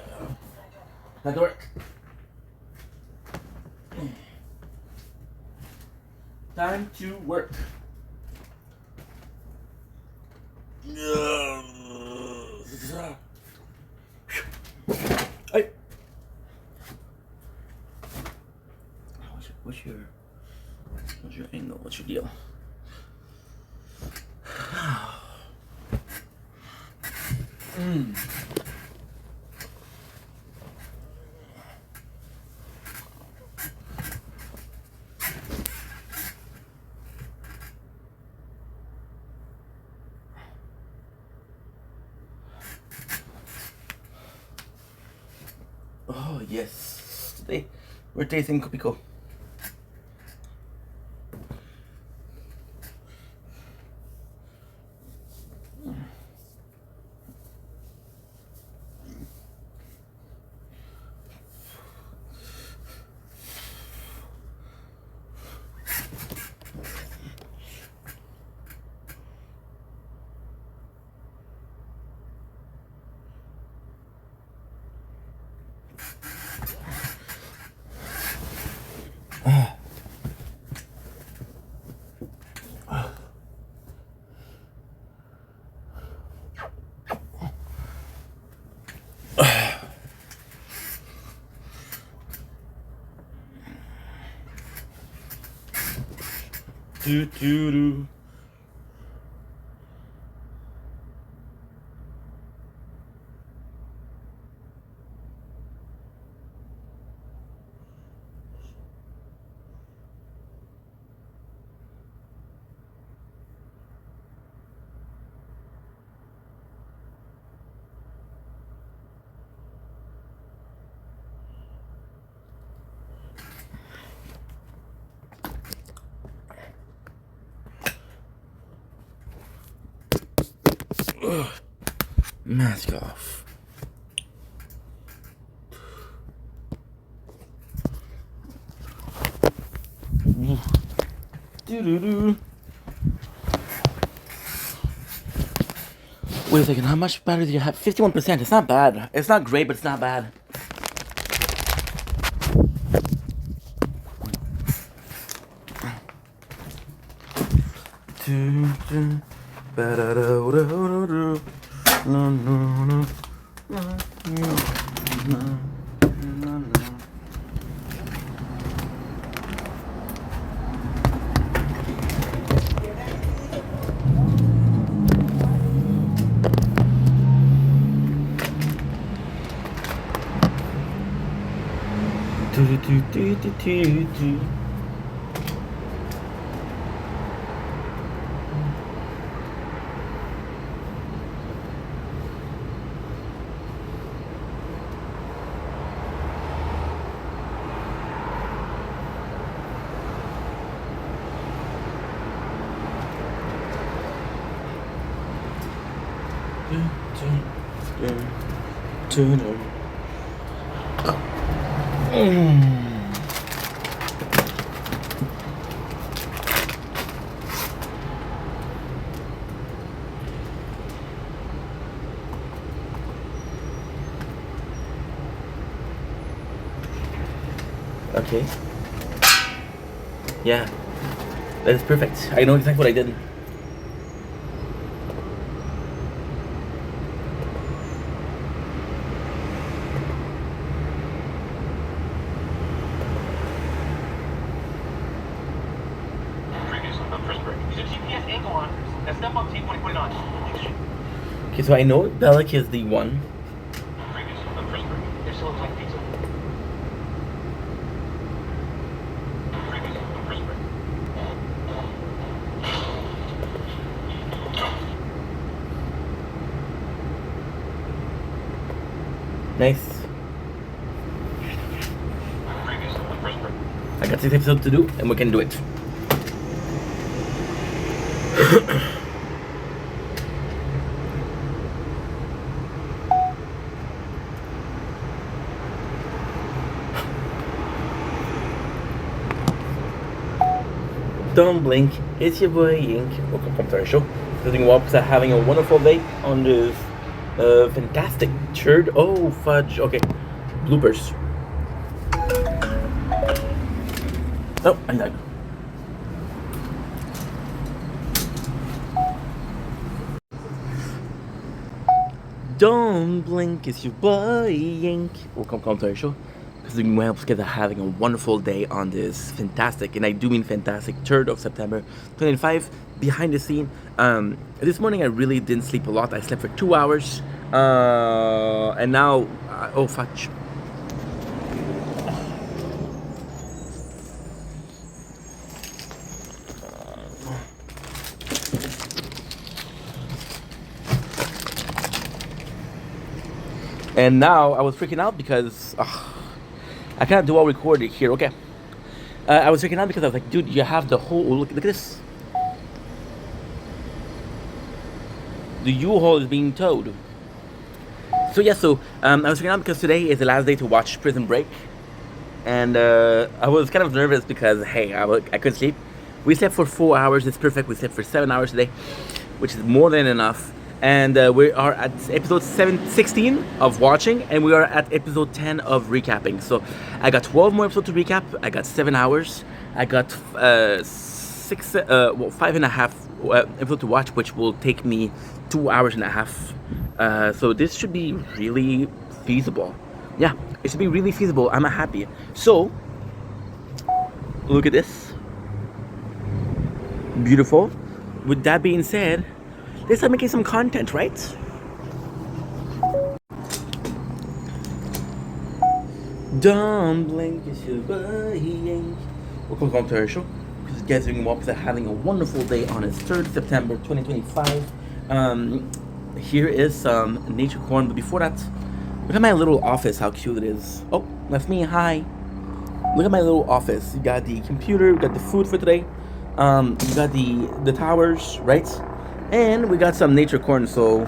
Time to work. Time to work. Hey. What's your angle? What's your deal? Oh yes, today we're tasting Kopiko. Do do do. Mask off. Do-do-do. Wait a second, how much battery do you have? 51%. It's not bad. It's not great, but it's not bad. Okay. Yeah. That is perfect. I know exactly what I did. Okay, so I know Bellic is the one. Nice. I got 6 episodes to do, and we can do it. Don't blink, it's your boy Ink. Welcome to our show. Doing well, having a wonderful day on this Fantastic. Third. Oh, fudge. Okay. Bloopers. Oh, I died. Don't blink, it's your boy Yank. Welcome to our show. Because we hope you guys are having a wonderful day on this fantastic, and I do mean fantastic, 3rd of September 2025. Behind the scene, this morning I really didn't sleep a lot. I slept for 2 hours, and now, oh fudge. And now I was freaking out because I cannot do all recording here. Okay, I was freaking out because I was like, dude, you have the whole look at this. The U-Haul is being towed. So yeah, I was freaking out because today is the last day to watch Prison Break, and I was kind of nervous because hey, I couldn't sleep. We slept for 4 hours. It's perfect. We slept for 7 hours today, which is more than enough. And we are at episode 16 of watching, and we are at episode 10 of recapping. So I got 12 more episodes to recap. I got 7 hours. I got 5.5 episodes to watch, which will take me 2.5 hours. So this should be really feasible. Yeah, it should be really feasible. I'm happy. So look at this. Beautiful. With that being said, let's start making some content, right? Don't blink, it's your boy. Welcome to our show. Because you guys are having a wonderful day on its 3rd September 2025. Here is some nature corn, but before that, look at my little office, how cute it is. Oh, that's me, hi. Look at my little office. You got the computer, you got the food for today, you got the towers, right? And we got some nature corn, so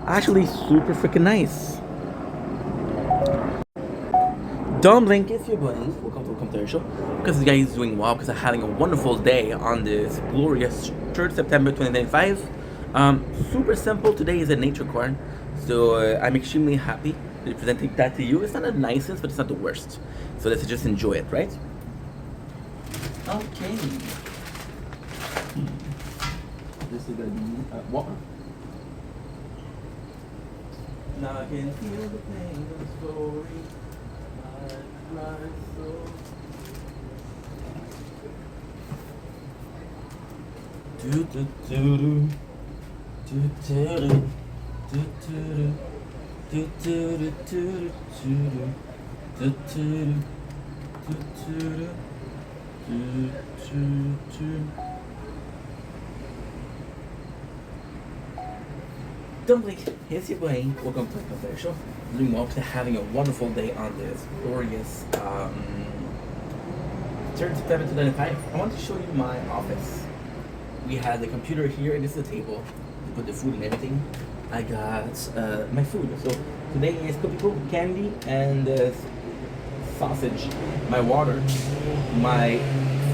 actually super freaking nice. Don't blink if you're blind. Welcome to our show. Because the guy is doing well, because I'm having a wonderful day on this glorious 3rd September 2025. Super simple. Today is a nature corn, so I'm extremely happy to presenting that to you. It's not the nicest, but it's not the worst. So let's just enjoy it, right? Okay. This is gonna be water. Now I can feel the pain of the story. My soul. Do do do do do do do do do do do do do. Don't blink, here's your brain. Welcome to the show. Doing well, having a wonderful day on this glorious 3rd September 2025. I want to show you my office. We had the computer here, and this is the table to put the food and everything. I got my food. So today is cookie candy and sausage, my water, my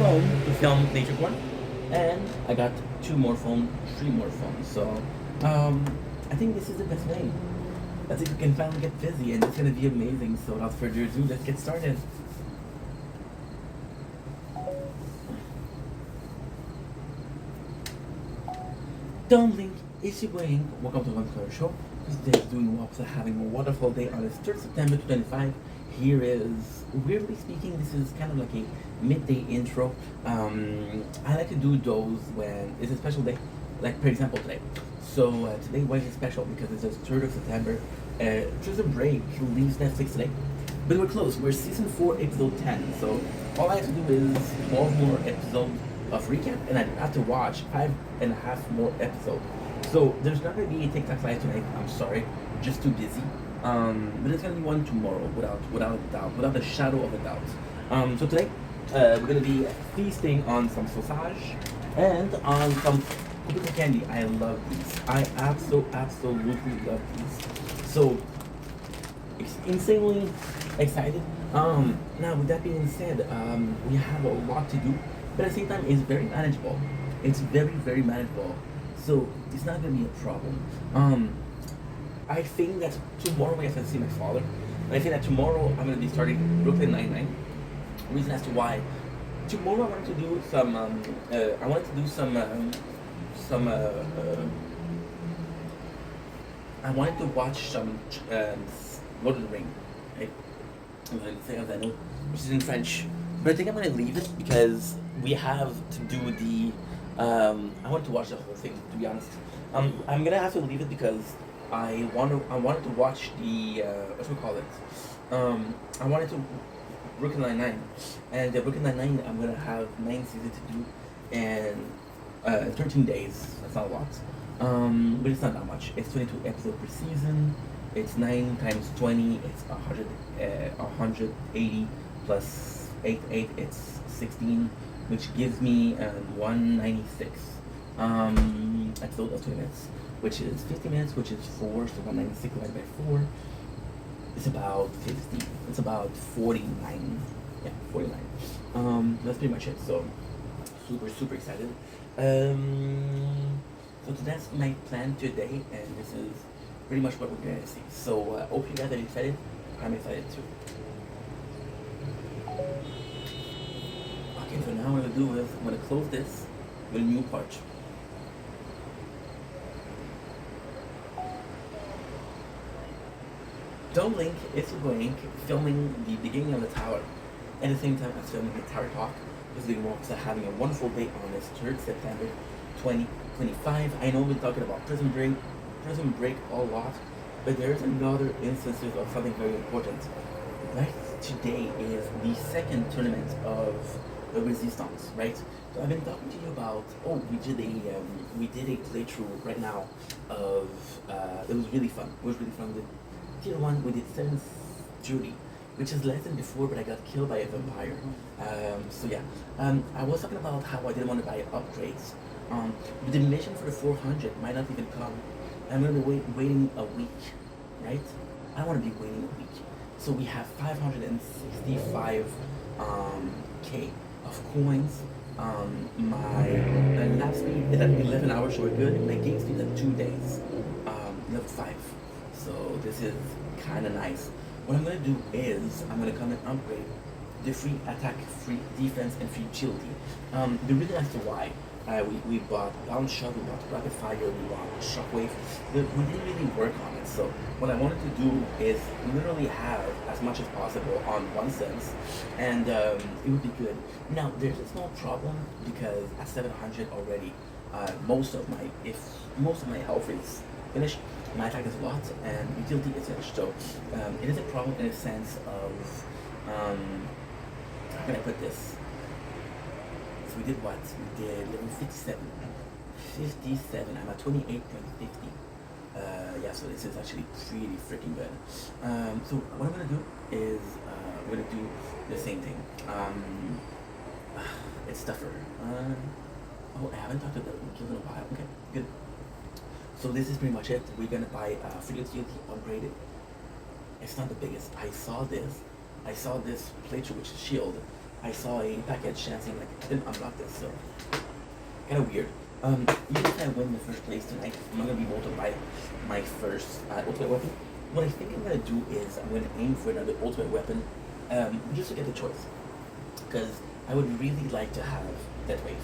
phone to film nature corn, and I got 3 more phones. So I think this is the best way. I think we can finally get busy, and it's gonna be amazing. So without further ado, let's get started. Don't blink, it's your brain. Welcome to One Color Show. This day is doing well, so having a wonderful day on this 3rd September 2025. Here is, weirdly speaking, this is kind of like a midday intro. I like to do those when it's a special day, like for example today. So today, why is it special? Because it's the 3rd of September. Prison Break leaves Netflix today. But we're close. We're season 4, episode 10. So all I have to do is 12 more episodes of recap, and I have to watch 5.5 more episodes. So there's not going to be a TikTok live tonight. I'm sorry, just too busy. But there's going to be one tomorrow, without a doubt, without a shadow of a doubt. So today, we're going to be feasting on some sausage and on some cookie candy. I love these. I absolutely love these. So insanely excited. Now with that being said, we have a lot to do, but at the same time it's very manageable. It's very manageable. So it's not gonna be a problem. I think that tomorrow I have to see my father. And I think that tomorrow I'm gonna be starting Brooklyn Nine-Nine. Reason as to why. Tomorrow I wanted to do some. I wanted to do some. I wanted to watch some Lord of the Ring. Right? I'm going to say as I know, which is in French. But I think I'm gonna leave it because we have to do the. I want to watch the whole thing, to be honest. I'm gonna have to leave it because I wanted to watch the what do we call it? I wanted to Brooklyn Nine-Nine, and the Brooklyn Nine-Nine I'm gonna have 9 seasons to do, and 13 days. That's not a lot, but it's not that much. It's 22 episodes per season. It's 9 times 20. It's 180 plus 8. It's 16, which gives me 196. Episode of 20 minutes, which is 50 minutes, which is 4. So 196 divided by 4. It's about 50. It's about 49. Yeah, 49. That's pretty much it. So super excited. So that's my plan today, and this is pretty much what we're gonna see. So hope you guys are excited. I'm excited too. Okay, so now what I'm gonna do is I'm gonna close this with a new part. Don't Link is going filming the beginning of the tower at the same time as filming the Tower Talk. Because the Walks are having a wonderful day on this 3rd September 2025. I know we've been talking about Prison Break a lot, but there's another instance of something very important. Right today is the second tournament of the Resistance, right? So I've been talking to you about. Oh, we did a playthrough right now of. It was really fun. It was really fun. Tier 1, we did 7th Judy, which is less than before, but I got killed by a vampire. So yeah, I was talking about how I didn't want to buy upgrades. But the mission for the 400 might not even come. I'm going to be waiting a week, right? I don't want to be waiting a week. So we have 565 K of coins. My lap speed is at 11 hours, so we're good. My game speed is at 2 days, level 5. So this is kind of nice. What I'm going to do is I'm going to come and upgrade the free attack, free defense, and free agility. The reason as to why we bought bounce shot, we bought rapid fire, we bought shockwave. We didn't really work on it. So what I wanted to do is literally have as much as possible on one sense, and it would be good. Now there's a small problem because at 700 already, most of my health is finished. My attack is a lot, and utility is finished. So it is a problem in a sense of how can I put this? So we did what? We did level 57. 57. I'm at 28.50. Yeah, so this is actually pretty freaking good. So what I'm gonna do is we're gonna do the same thing. It's tougher. Oh, I haven't talked to the kill in a while. Okay, good. So this is pretty much it. We're gonna buy free agility upgraded. It's not the biggest. I saw this playthrough which is shield. I saw a package chancing like I didn't unlock this, so kind of weird. Even if I win the first place tonight, I'm not gonna be able to buy my first ultimate weapon. What I think I'm gonna do is I'm gonna aim for another ultimate weapon, just to get the choice. Because I would really like to have Deathwave.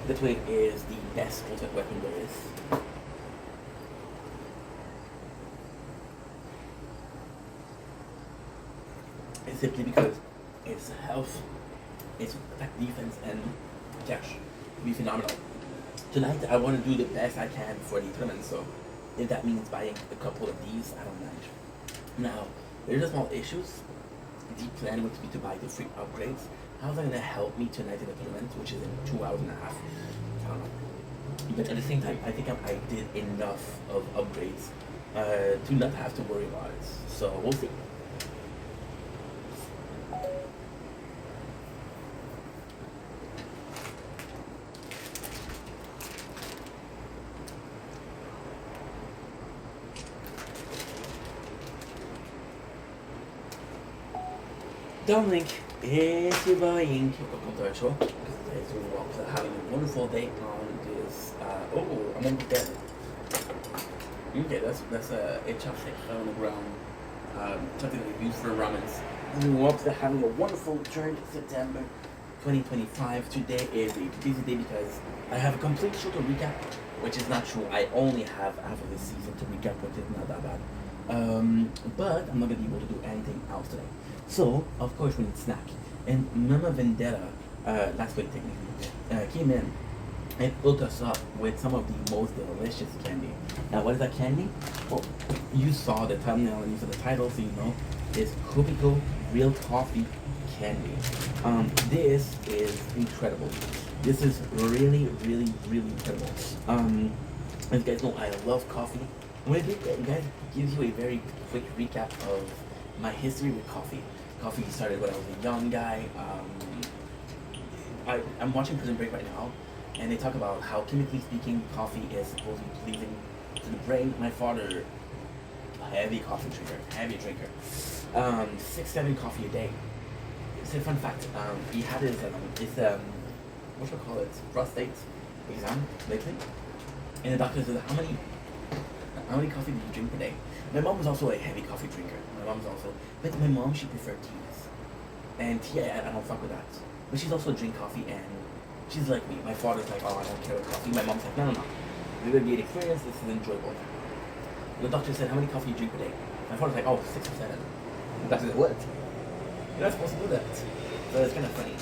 Deathwave is the best ultimate weapon there is. It's simply because its health, its attack, defense, and cash will be phenomenal. Tonight I want to do the best I can for the tournament, so if that means buying a couple of these, I don't mind. Now, there's a small issues. The plan would be to buy the free upgrades. How's that going to help me tonight in the tournament, which is in 2 hours and a half? I don't know. But at the same time, I think I did enough of upgrades to not have to worry about it. So we'll see. Don't Link, it's your boy Ink. Welcome to our show. Today's Walks are having a wonderful day on this. Oh, I'm almost dead. Okay, that's a chopstick on the ground. Something that we use for ramens. And we hope they're having a wonderful return in September 2025. Today is a busy day because I have a complete show to recap, which is not true. I only have half of the season to recap, which is not that bad. But I'm not gonna be able to do anything else today. So of course we need snack. And Mama Vendetta, last week technically, came in and hooked us up with some of the most delicious candy. Now, what is that candy? Well, you saw the thumbnail and you saw the title, so you know it's Kopiko Real Coffee Candy. This is incredible. This is really, really, really incredible. As you guys know, I love coffee. I'm gonna give you guys gives you a very quick recap of my history with coffee. Coffee started when I was a young guy. I'm watching Prison Break right now, and they talk about how, chemically speaking, coffee is supposed to be pleasing to the brain. My father, a heavy coffee drinker, 6-7 coffee a day. It's a fun fact. He had his what should I call it, prostate exam lately, and the doctor said, how many coffee do you drink per day? My mom was also a heavy coffee drinker. But my mom, she preferred teas, and tea I don't fuck with that. But she's also drink coffee, and she's like me. My father's like, oh, I don't care about coffee. My mom's like, no. We're gonna be an experience. This is enjoyable. The doctor said, how many coffee you drink per day? My father's like, oh, 6 or 7. The doctor said, what? You're not supposed to do that. So it's kind of funny.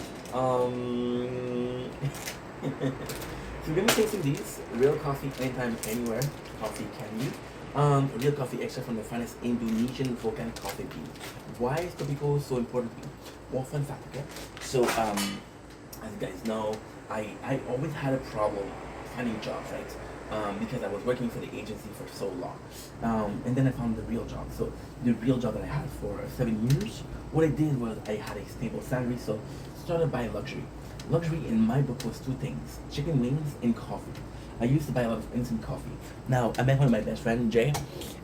So we're gonna be tasting these real coffee anytime, anywhere. Coffee candy. Real coffee extract from the finest Indonesian volcanic coffee bean. Why is Kopiko so important to me? Well, fun fact, okay? So, as you guys know, I always had a problem finding jobs, right? Because I was working for the agency for so long. And then I found the real job. So, the real job that I had for 7 years, what I did was I had a stable salary, so started buying luxury. Luxury in my book was 2 things: chicken wings and coffee. I used to buy a lot of instant coffee. Now, I met one of my best friends, Jay,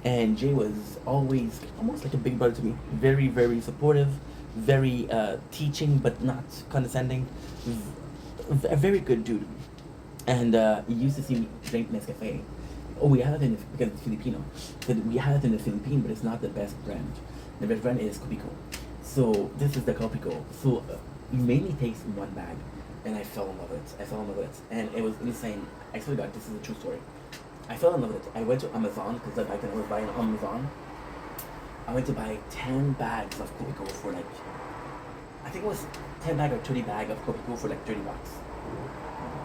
and Jay was always almost like a big brother to me. Very, very supportive, very teaching but not condescending. A very good dude. And he used to see me drink Nescafe. Oh, we have it in because it's Filipino. But we have it in the Philippines, but it's not the best brand. The best brand is Kopiko. So this is the Kopiko. So it mainly takes 1 bag. And I fell in love with it. And it was insane. I swear to God, this is a true story. I fell in love with it. I went to Amazon, because back then I was buying on Amazon. I went to buy 10 bags of Kopiko for like, I think it was 10 bag or 30 bag of Kopiko for like $30.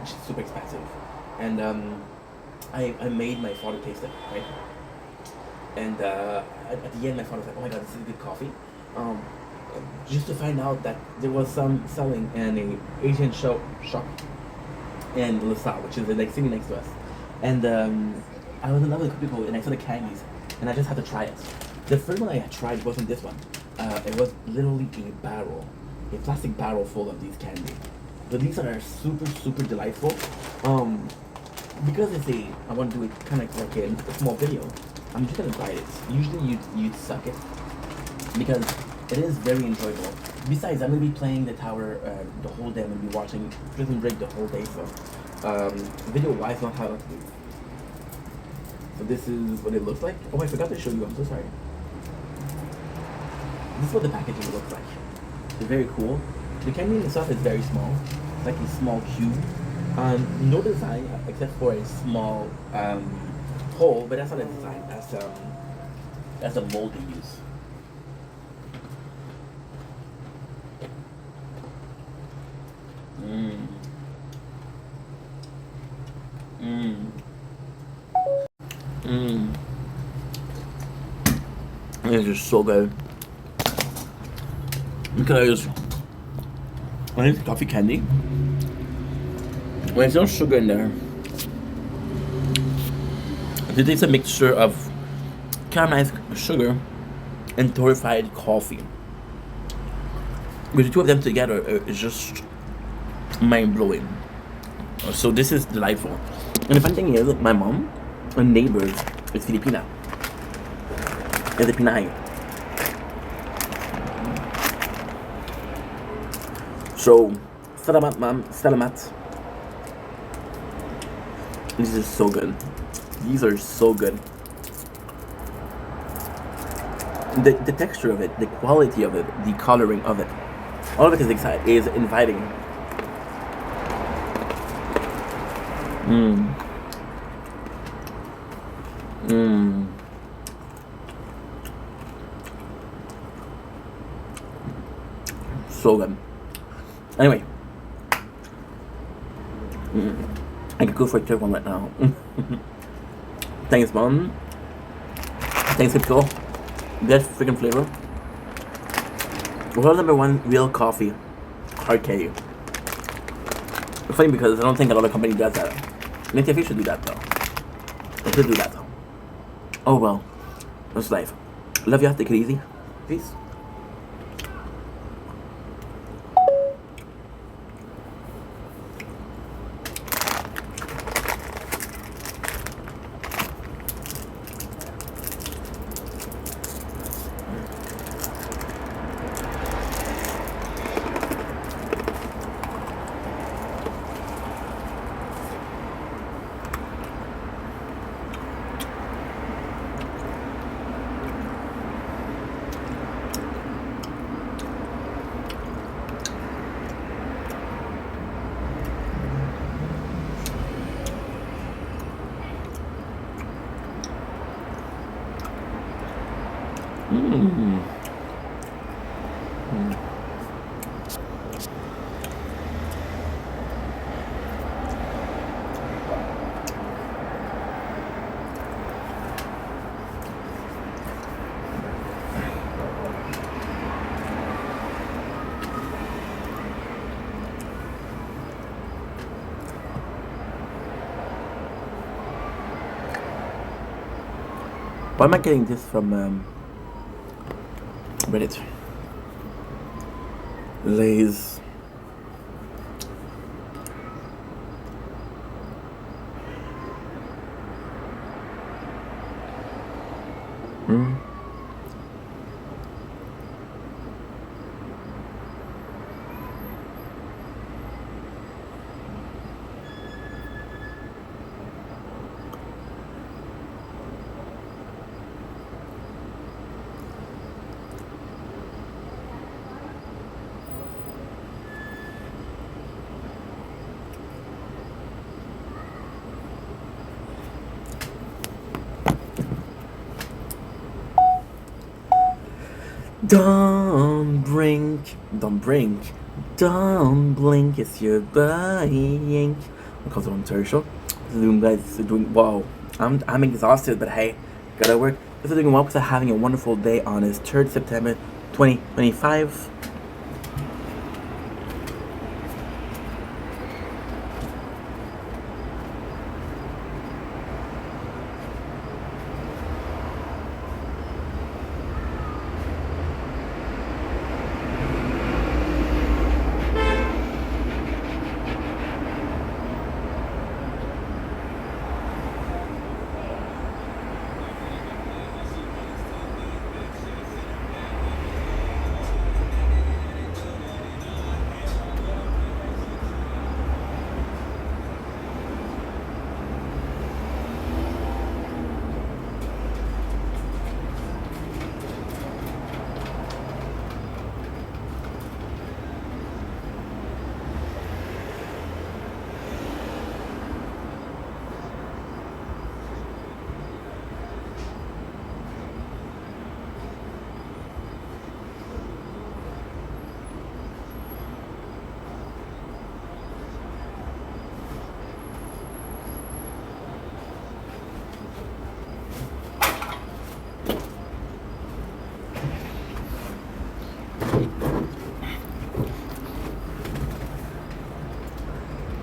Which is super expensive. And I made my father taste it, right? And at the end, my father was like, oh my God, this is good coffee. Just to find out that there was some selling in an Asian shop in LaSalle, which is like sitting next to us. And I was in love with Kopiko, and I saw the candies, and I just had to try it. The first one I tried wasn't this one. It was literally a plastic barrel full of these candy. But these are super, super delightful. Because I want to do it kind of like a small video, I'm just gonna bite it. Usually you'd suck it, because it is very enjoyable. Besides, I'm gonna be playing the tower the whole day. I'm gonna be watching Prison Break the whole day, so video-wise, not how to do. So this is what it looks like. Oh, I forgot to show you. I'm so sorry. This is what the packaging looks like. It's very cool. The candy itself is very small. It's like a small cube. No design except for a small hole, but that's not a design. That's a mold they use. This is so good. Because when it's coffee candy, when there's no sugar in there, it is a mixture of caramelized sugar and torrefied coffee. With the two of them together, it's just mind-blowing. So this is delightful. And the funny thing is, my mom, a neighbor, is Filipina. Is a Pinay. So, salamat ma'am, salamat. This is so good. These are so good. the texture of it, the quality of it, the coloring of it, all of it is inviting. Mmm. Mmm. So good. Anyway, I could go for a third one right now. Thanks, Mom. Thanks, Hipco. Best freaking flavor. World number one real coffee. Hard K. It's funny because I don't think a lot of company does that. Nescafe should do that though. They should do that though. Oh well. That's life. Love you. Take it easy. Peace. Why am I getting this from Reddit? Lay's. Don't blink, it's your buying. Because I'm terrible. This is doing wow. I'm exhausted, but hey, gotta work. This is doing well because I'm having a wonderful day on this 3rd September 2025.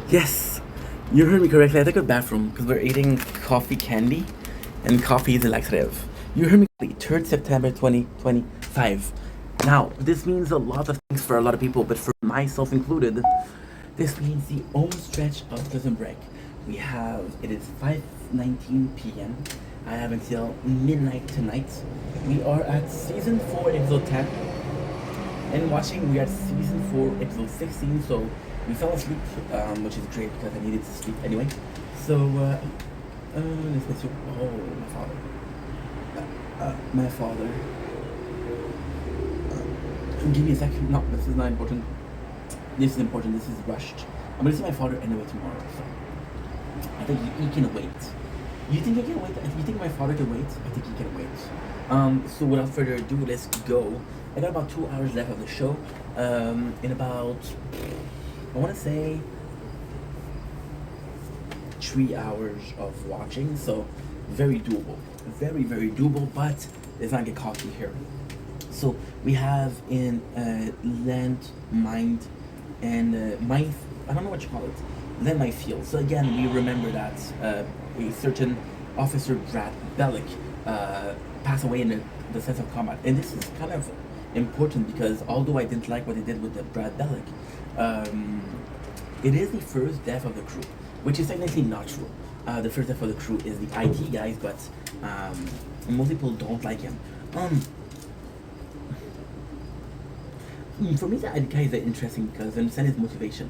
Yes, you heard me correctly. I took a bathroom because we're eating coffee candy, and coffee is a laxative. You heard me correctly. 3rd September 2025. Now, this means a lot of things for a lot of people, but for myself included, this means the home stretch of Prison Break. It is 5:19 p.m. I have until midnight tonight. We are at season 4, episode 10. And watching, we are at season 4, episode 16, so we fell asleep, which is great because I needed to sleep anyway. So, let's get to, oh, my father. Give me a second. No, this is not important. This is important. This is rushed. I'm gonna see my father anyway tomorrow, so I think he can wait. You think he can wait? You think my father can wait? I think he can wait. So without further ado, let's go. I got about 2 hours left of the show. In about, I want to say, 3 hours of watching. So very doable. Very, very doable, but let's not get cocky here. So we have in land, mind, and mind. I don't know what you call it. Land, mind, field. So again, we remember that a certain officer, Brad Bellick, passed away in the sense of combat, and this is kind of important because although I didn't like what they did with the Brad Bellick, it is the first death of the crew, which is technically not true. The first death of the crew is the IT guys, but most people don't like him. For me, the IT guy is interesting because I understand his motivation.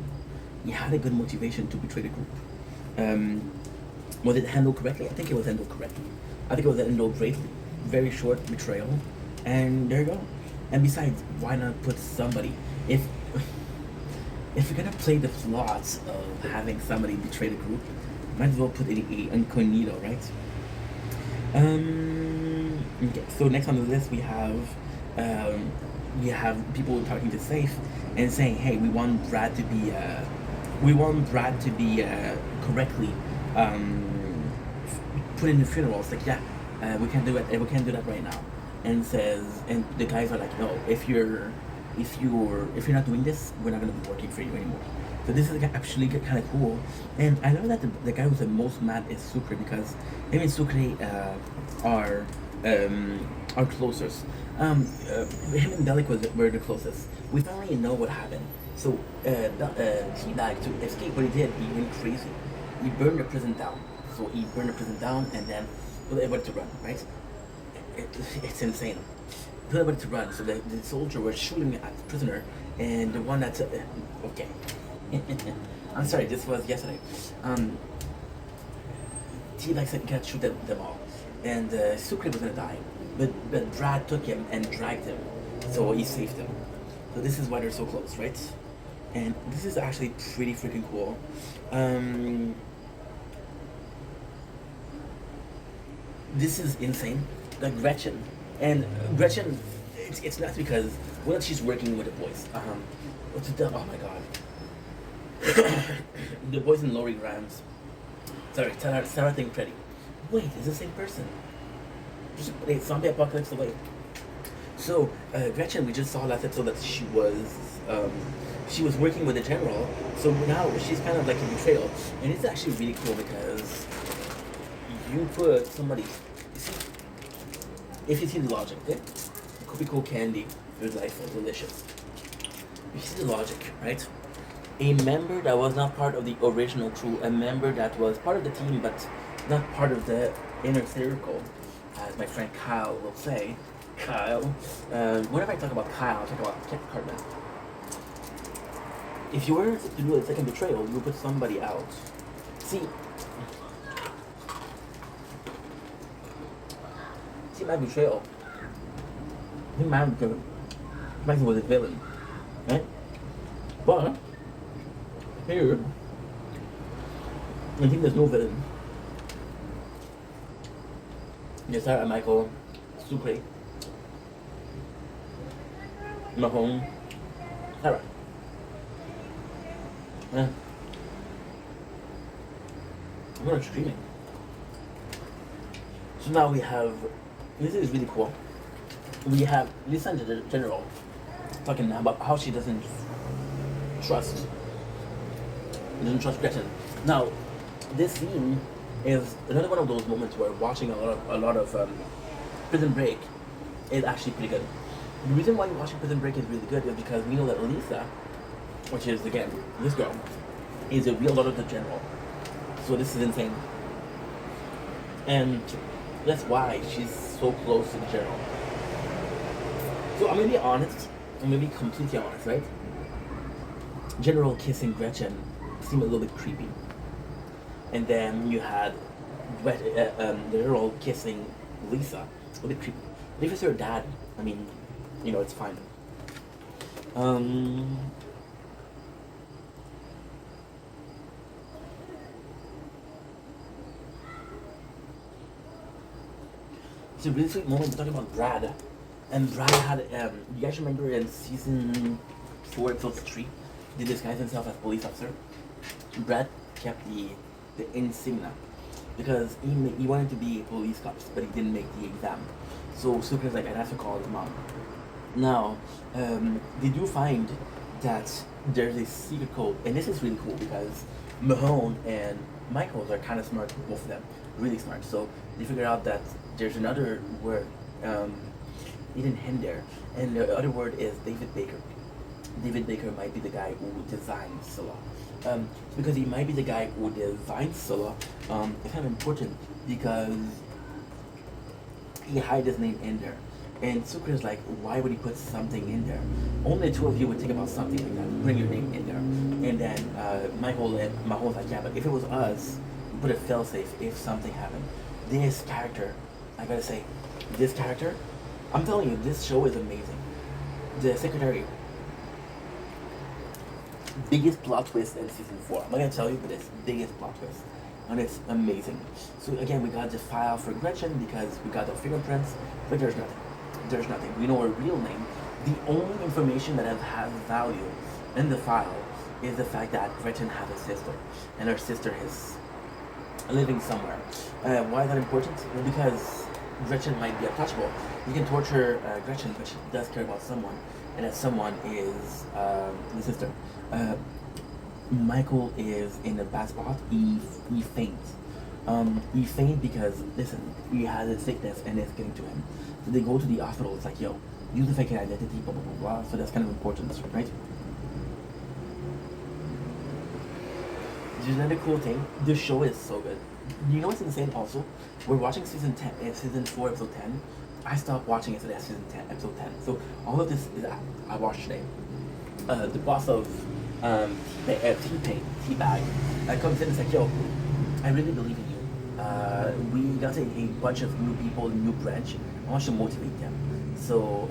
He had a good motivation to betray the group. Was it handled correctly? I think it was handled correctly. I think it was handled greatly. Very short betrayal, and there you go. And besides, why not put somebody? If you're gonna play the flaws of having somebody betray the group, might as well put a incognito, right? Okay. So next on the list we have people talking to Safe and saying, "Hey, we want Brad to be correctly put in the funeral." It's like, yeah, we can't do it. We can't do that right now. And the guys are like, no, if you're not doing this, we're not gonna be working for you anymore. So this is actually kind of cool. And I know that the guy who's the most mad is Sucre because him and Sucre are closest. Him and Bellick were the closest. We finally know what happened. So T-Bag, to escape what he did, he went crazy. He burned the prison down. So he burned the prison down and then was able to run, right? It's insane. He was able to run. So the soldier was shooting at the prisoner, and the one that's okay. I'm sorry, this was yesterday. T-Bag said he can't shoot them all, and Sucre was gonna die, but Brad took him and dragged him, so he saved him. So this is why they're so close, right? And this is actually pretty freaking cool. This is insane. Like Gretchen, and Gretchen, it's not because well she's working with the boys. What's the oh my god, the boys in Lori Grams. Sorry, Sarah Think Pretty. Wait, it's the same person. Just a zombie apocalypse away. So Gretchen, we just saw last episode that she was working with the general. So now she's kind of like a betrayal, and it's actually really cool because you put somebody. You see, if you see the logic, okay? Cool candy, delightful, delicious. You see the logic, right? A member that was not part of the original crew, a member that was part of the team but not part of the inner circle, as my friend Kyle will say. Kyle. Whenever I talk about Kyle, I talk about Kent Cartman. If you were to do a second betrayal, you put somebody out. See my betrayal. He might was a villain, right? But here, I think there's no villain. There's Sarah, Michael, Sucre, Mahone, Sarah. Yeah. I'm not streaming. So now we have. This is really cool. We have Lisa and the General talking about how she doesn't trust Gretchen. Now, this scene is another one of those moments where watching a lot of Prison Break is actually pretty good. The reason why watching Prison Break is really good is because we know that Lisa, which is again this girl, is a real lot of the General. So this is insane, and that's why she's so close to the General. So I'm gonna be honest. I'm gonna be completely honest, right? General kissing Gretchen seemed a little bit creepy, and then you had the General kissing Lisa, a little bit creepy. But if it's her dad, I mean, you know, it's fine. Um, it's a really sweet moment. We're talking about Brad, and Brad had you guys remember in season 4, episode 3, he disguised himself as a police officer. Brad kept the insignia because he wanted to be a police cop, but he didn't make the exam. So Sucre's like, I have to call his mom. Now, they do find that there's a secret code, and this is really cool because Mahone and Michaels are kind of smart, both of them, really smart. So they figure out that there's another word, Eden Hinder, and the other word is David Baker. David Baker might be the guy who designed Scylla. Because he might be the guy who designed Scylla, it's kind of important because he hid his name in there. And Sucre's like, why would he put something in there? Only the two of you would think about something like that, putting your name in there. And then Michael and Maho's like, yeah, but if it was us, we put a failsafe if something happened. This character, I gotta say, this character, I'm telling you, this show is amazing. The secretary, biggest plot twist in season 4. I'm not gonna tell you, but it's biggest plot twist. And it's amazing. So again, we got the file for Gretchen because we got the fingerprints, but there's nothing. There's nothing. We know her real name. The only information that has value in the file is the fact that Gretchen has a sister, and her sister is living somewhere. Why is that important? Well, because Gretchen might be untouchable. You can torture Gretchen, but she does care about someone, and that someone is the sister. Michael is in a bad spot. He faints. He faints because, listen, he has a sickness and it's getting to him. So they go to the hospital. It's like, yo, use the fake identity, blah, blah, blah, blah. So that's kind of important, right? There's another cool thing. This show is so good. You know what's insane also? We're watching season 4, episode 10. I stopped watching it today at season 10, episode 10. So all of this is I watched today. The boss of Teabag comes in and says, yo, I really believe in you. We got a bunch of new people, new branch. I want you to motivate them. So,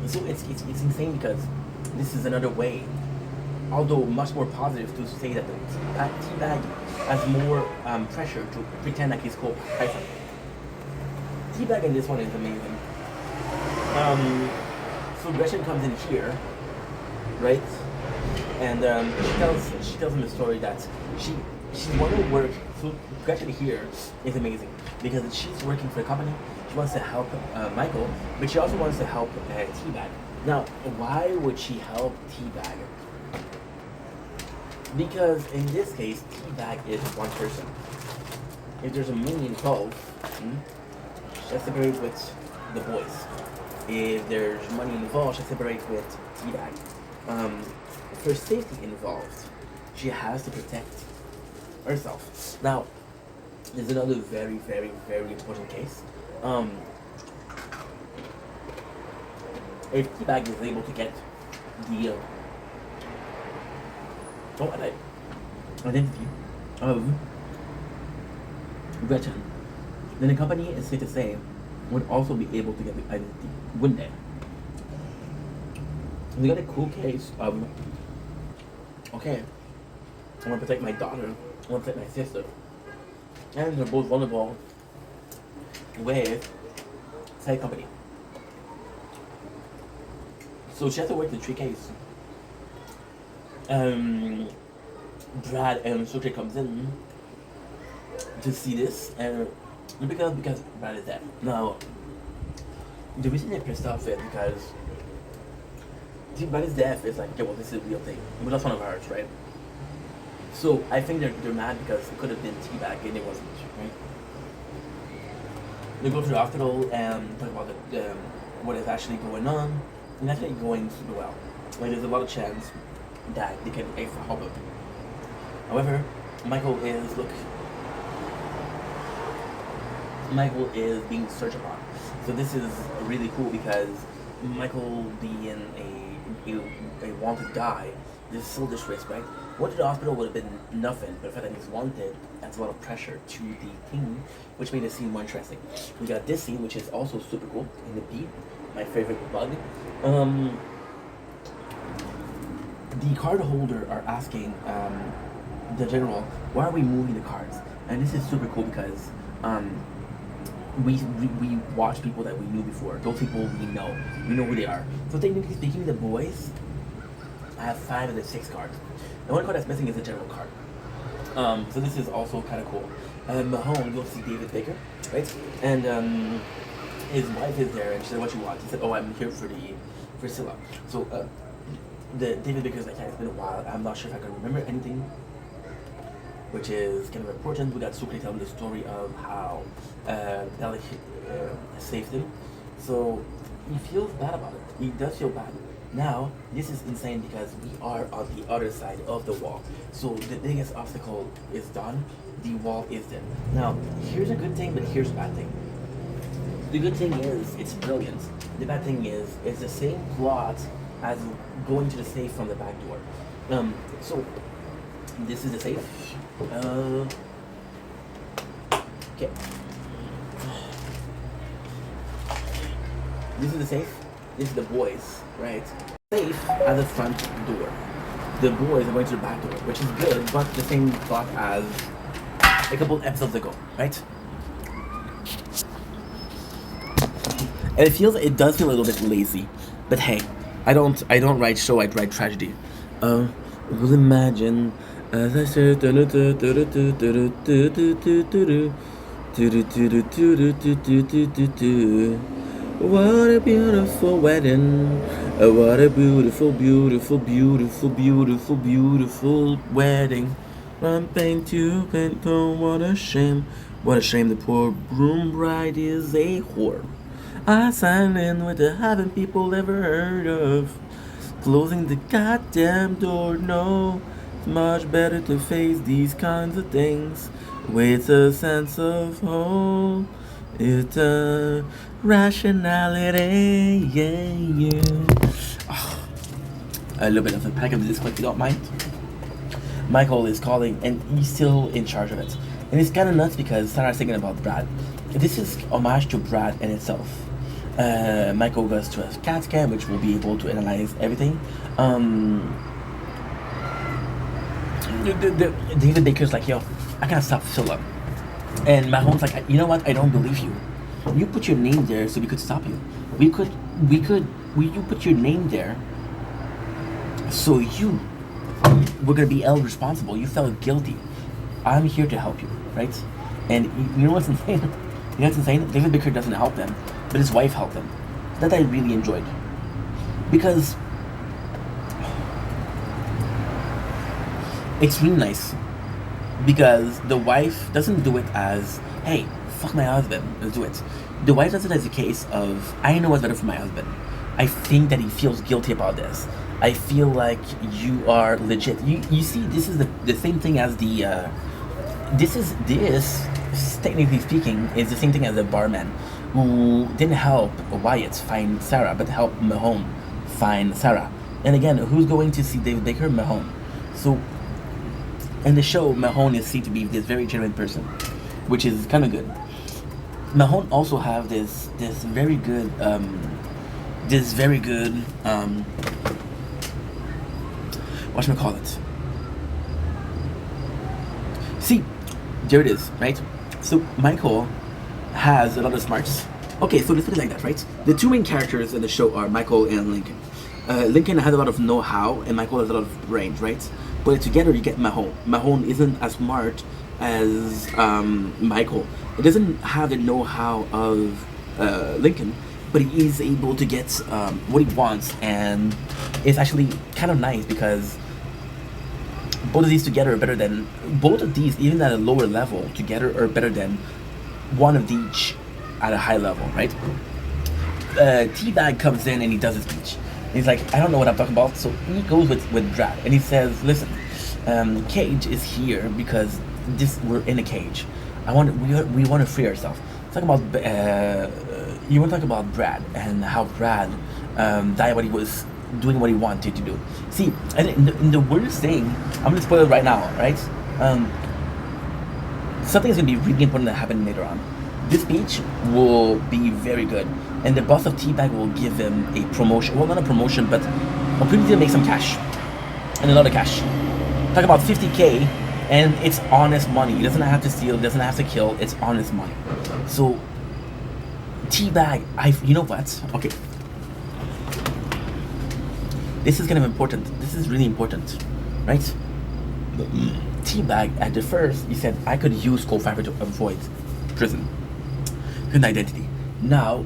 so it's insane because this is another way, although much more positive, to say that the Teabag has more pressure to pretend like he's called Python. Teabag in this one is amazing. So Gretchen comes in here, right? And she tells him a story that she wants to work. So Gretchen here is amazing because she's working for a company. She wants to help Michael, but she also wants to help Teabag. Now, why would she help Teabag? Because in this case, Teabag is one person. If there's a money involved, she separates with the boys. If there's money involved, she separates with Teabag. For safety involved, she has to protect herself. Now, there's another very, very, very important case. If Teabag is able to get the identity of Gretchen, then the company is safe to say would also be able to get the identity, wouldn't they? We got a cool case of, okay, I want to protect my daughter, I want to protect my sister, and they're both vulnerable with side company. So she has to work the 3 case. Brad and Sucre comes in to see this, and because Brad is dead. Now, the reason they're pissed off is because Brad's death is like, okay, well, this is a real thing. We lost one of ours, right? So I think they're mad because it could have been Teabag and it wasn't, right? They go to the hospital and talk about what is actually going on, and that's not going super well. Like, there's a lot of chance that they can help him. However, Michael is being searched upon. So this is really cool because Michael being a a wanted guy, this is still disrespect. Going to the hospital would have been nothing, but the fact that he's wanted adds a lot of pressure to the thing, which made the scene more interesting. We got this scene, which is also super cool, in the beat, my favorite bug. The card holder are asking the general, why are we moving the cards? And this is super cool because we watch people that we knew before. Those people we know who they are. So technically speaking, the boys have 5 of the 6 cards. The one card that's missing is the general card. So this is also kind of cool. Mahone, you'll see David Baker, right? And his wife is there, and she said, "What you want?" He said, "Oh, I'm here for Scylla." So the David Baker's like, "Yeah, it's been a while. I'm not sure if I can remember anything," which is kind of important. We got Sukri telling the story of how Alec saved him. So he feels bad about it. He does feel bad. Now, this is insane because we are on the other side of the wall. So the biggest obstacle is done. The wall is there. Now, here's a good thing, but here's a bad thing. The good thing is, it's brilliant. The bad thing is, it's the same plot as going to the safe from the back door. So, this is the safe. Okay. This is the safe. This is the boys, right? Safe at the front door. The boys are going to the back door, which is good, but the same plot as a couple episodes ago, right? And it does feel a little bit lazy, but hey, I don't write show, I write tragedy. We'll imagine as I said, what a beautiful wedding. What a beautiful, beautiful, beautiful, beautiful, beautiful wedding. From paint to paint, oh, what a shame. What a shame the poor groom bride is a whore. I signed in with the haven't people ever heard of. Closing the goddamn door, no. It's much better to face these kinds of things with a sense of hope. It's a rationality, yeah. Oh, a little bit of a pack of this, if you don't mind. Michael is calling, and he's still in charge of it. And it's kind of nuts because Sarah's thinking about Brad. This is homage to Brad in itself. Michael goes to a CAT scan, which will be able to analyze everything. David Baker's like, yo, I can't stop Philip. And Mahomes like, you know what? I don't believe you. You put your name there so we could stop you. You put your name there so you were gonna be held responsible. You felt guilty. I'm here to help you, right? And you know what's insane? You know what's insane? David Baker doesn't help them, but his wife helped him. That I really enjoyed. Because it's really nice. Because the wife doesn't do it as, hey, fuck my husband, let's do it. The wife does it as a case of, I know what's better for my husband. I think that he feels guilty about this. I feel like you are legit. You see, this is the same thing as the, this, technically speaking, is the same thing as the barman who didn't help Wyatt find Sarah, but helped Mahone find Sarah. And again, who's going to see David Baker? Mahone. So, in the show, Mahone is seen to be this very genuine person, which is kind of good. Mahone also have this very good whatchamacallit. See, there it is, right? So Michael has a lot of smarts. Okay, so let's put it like that, right? The two main characters in the show are Michael and Lincoln. Lincoln has a lot of know-how, and Michael has a lot of brains, right? But together you get Mahone. Mahone isn't as smart as Michael. He doesn't have the know-how of Lincoln, but he is able to get what he wants, and it's actually kind of nice because both of these together are better than, both of these, even at a lower level, together are better than one of each at a high level, right? T-Bag comes in and he does his speech. He's like, I don't know what I'm talking about, so he goes with Brad, and he says, listen, Cage is here because we're in a cage. We want to free ourselves. Talk about you want to talk about Brad and how Brad died when he was doing what he wanted to do. See, and in the worst thing, I'm gonna spoil it right now, right? Something is gonna be really important that happen later on. This speech will be very good, and the boss of Teabag will give him a promotion. Well, not a promotion, but opportunity to make some cash, and a lot of cash. Talk about 50K, and it's honest money. He doesn't have to steal, doesn't have to kill. It's honest money. So, Teabag, you know what? Okay. This is kind of important. This is really important, right? Teabag, at the first, he said, I could use Coldfiber to avoid prison. Hidden identity. Now,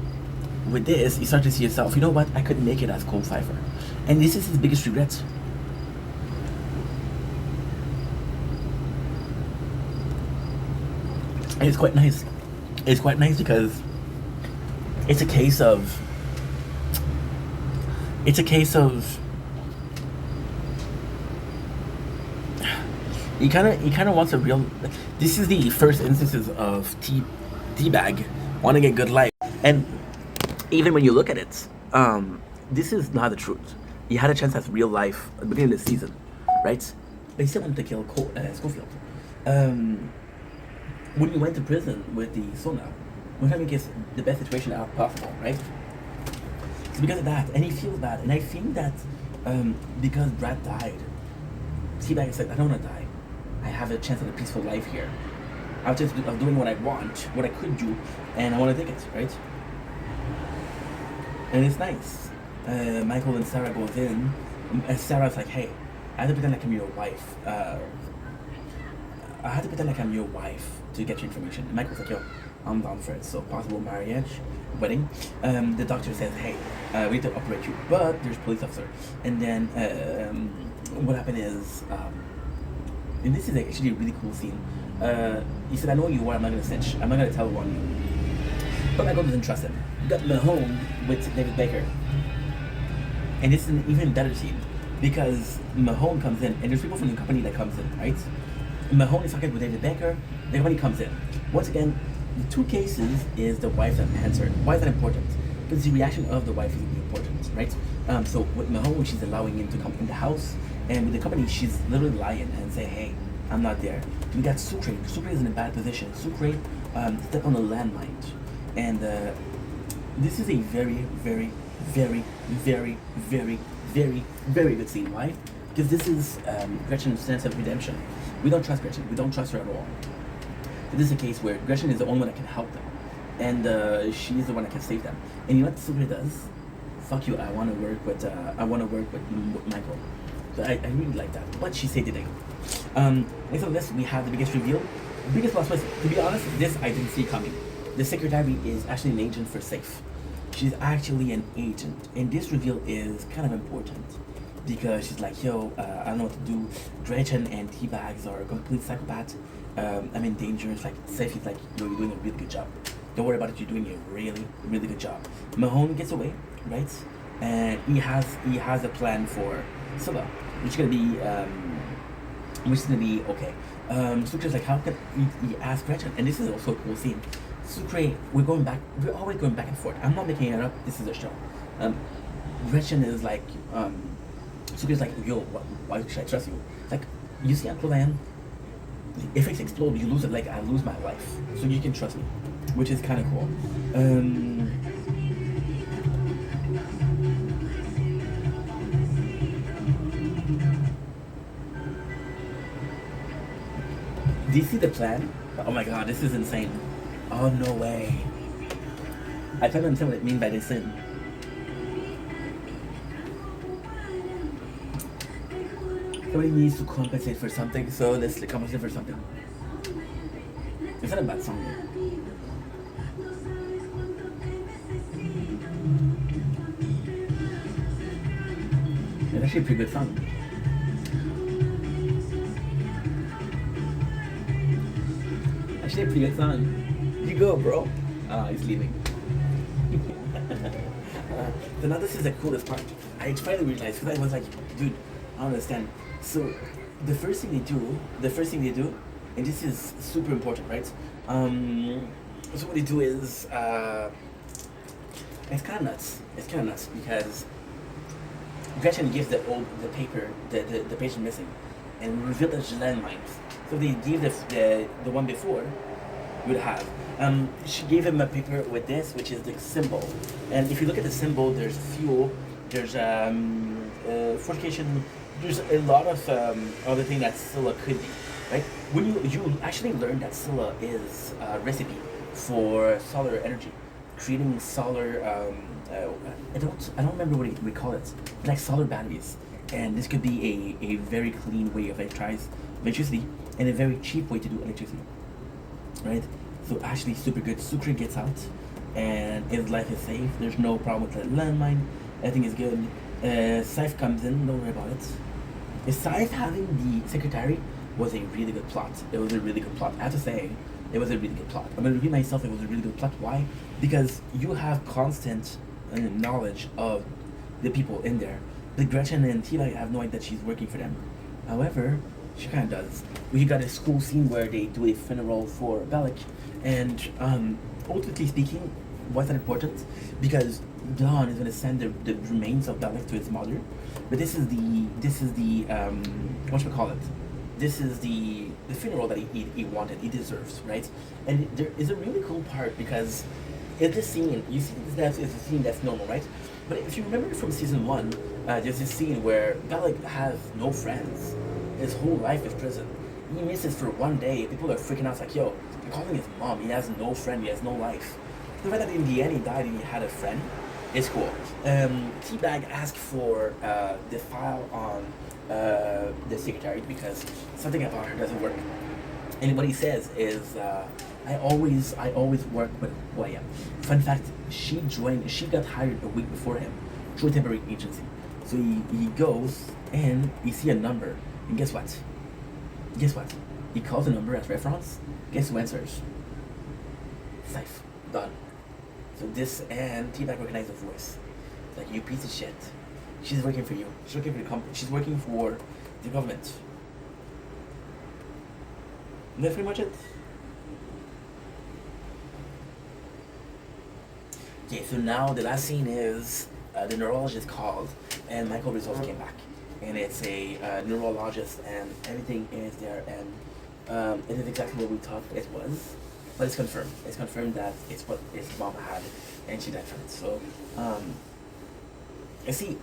with this, you start to see yourself, you know what? I could make it as Coldfiber. And this is his biggest regret. And it's quite nice. It's quite nice because it's a case of he kind of wants a real. This is the first instances of Teabag want to get good life, and even when you look at it, this is not the truth. He had a chance at real life at the beginning of the season, right? But he still wanted to kill Schofield. When he went to prison with the Sona, we're trying to make the best situation out possible, right? So because of that, and he feels bad, and I think that because Brad died, Teabag said, I don't want to die. I have a chance at a peaceful life here. I have a chance of doing what I want, what I could do, and I want to take it, right? And it's nice. Michael and Sarah goes in, and Sarah's like, hey, I have to pretend like I'm your wife. I had to pretend like I'm your wife to get your information. And Michael's like, yo, I'm down for it. So possible marriage, wedding. The doctor says, hey, we have to operate you, but there's a police officer. And then what happened is, and this is actually a really cool scene. He said, I know you are, I'm not going to snitch. I'm not going to tell on you. But Michael doesn't trust him. You got Mahone with David Baker. And it's an even better scene because Mahone comes in, and there's people from the company that comes in, right? Mahone is talking with David Baker. The company comes in. Once again, the two cases is the wife that answered. Why is that important? Because the reaction of the wife is really important, right? So with Mahone, she's allowing him to come in the house, and with the company, she's literally lying and say, hey, I'm not there. We got Sucre. Sucre is in a bad position. Sucre stepped on a landmine. And this is a very, very, very, very, very, very, very good scene. Why? Because this is Gretchen's sense of redemption. We don't trust Gretchen. We don't trust her at all. This is a case where Gretchen is the only one that can help them. And she's the one that can save them. And you know what Sucre does? Fuck you, I want to work with Michael. So I really like that. But she saved the day. Next on this, we have the biggest reveal. The biggest plot twist. To be honest, this I didn't see coming. The secretary is actually an agent for SAFE. She's actually an agent. And this reveal is kind of important. Because she's like, yo, I don't know what to do. Gretchen and Teabags are a complete psychopath. I'm in danger. It's like, SAFE is like, yo, you're doing a really good job. Don't worry about it, you're doing a really, really good job. Mahone gets away, right? And he has a plan for Scylla, which is gonna be okay. Sucre's like, how can he ask Gretchen? And this is also a cool scene. Sucre, we're always going back and forth. I'm not making it up, this is a show. Gretchen is like, Sucre's like, yo, why should I trust you? It's like, you see Uncle Ann? If it explodes, you lose a leg, I lose my life. So you can trust me, which is kind of cool. Do you see the plan? Oh my god, this is insane. Oh, no way. I try to understand what it means by this sin. Somebody needs to compensate for something, so let's compensate for something. It's not a bad song though. It's actually a pretty good song. Actually a pretty good song. You go, bro. He's leaving. So now this is the coolest part. I finally realized, because I was like, dude, I don't understand. So the first thing they do, and this is super important, right? So what they do is, it's kind of nuts. It's kind of nuts because Gretchen gives the paper the patient missing, and revealed that it's landmines. So they gave the one before would have. She gave him a paper with this, which is the symbol. And if you look at the symbol, there's fuel, there's fortification, there's a lot of other things that Scylla could be, right? When you actually learn that Scylla is a recipe for solar energy, creating solar. I don't remember what we call it, like solar batteries. And this could be a very clean way of electricity and a very cheap way to do electricity, right? So actually super good. Sucre gets out and his life is safe. There's no problem with the landmine. Everything is good. Scythe comes in, don't worry about it. Scythe having the secretary was a really good plot. It was a really good plot. I have to say, it was a really good plot. I'm going to repeat myself, it was a really good plot. Why? Because you have constant knowledge of the people in there. The Gretchen and Tila have no idea that she's working for them. However, she kind of does. We got a school scene where they do a funeral for Bellic, and ultimately speaking, why is that important? Because Dawn is going to send the remains of Bellic to his mother, but this is the what should we call it? This is the funeral that he wanted, he deserves, right? And there is a really cool part because in this scene, you see this is a scene that's normal, right? But if you remember from season 1, there's this scene where Bellic has no friends. His whole life is prison. He misses for one day. People are freaking out. It's like, yo, you're calling his mom. He has no friend. He has no life. The fact that in the end he died and he had a friend is cool. Teabag asked for the file on the secretary because something about her doesn't work. And what he says is, I always work with who I am. Fun fact, she got hired a week before him through a temporary agency. So he goes and he see a number, and guess what? He calls the number as reference. Guess who answers? Scythe. Done. So this, and T-Bag recognized the voice. It's like, you piece of shit. She's working for you. She's working for the company. She's working for the government. And that's pretty much it. Okay, so now the last scene is the neurologist called, and Michael results came back, and it's a neurologist, and everything is there, and it is exactly what we thought it was, but it's confirmed. It's confirmed that it's what his mom had, and she died from it. So, you see,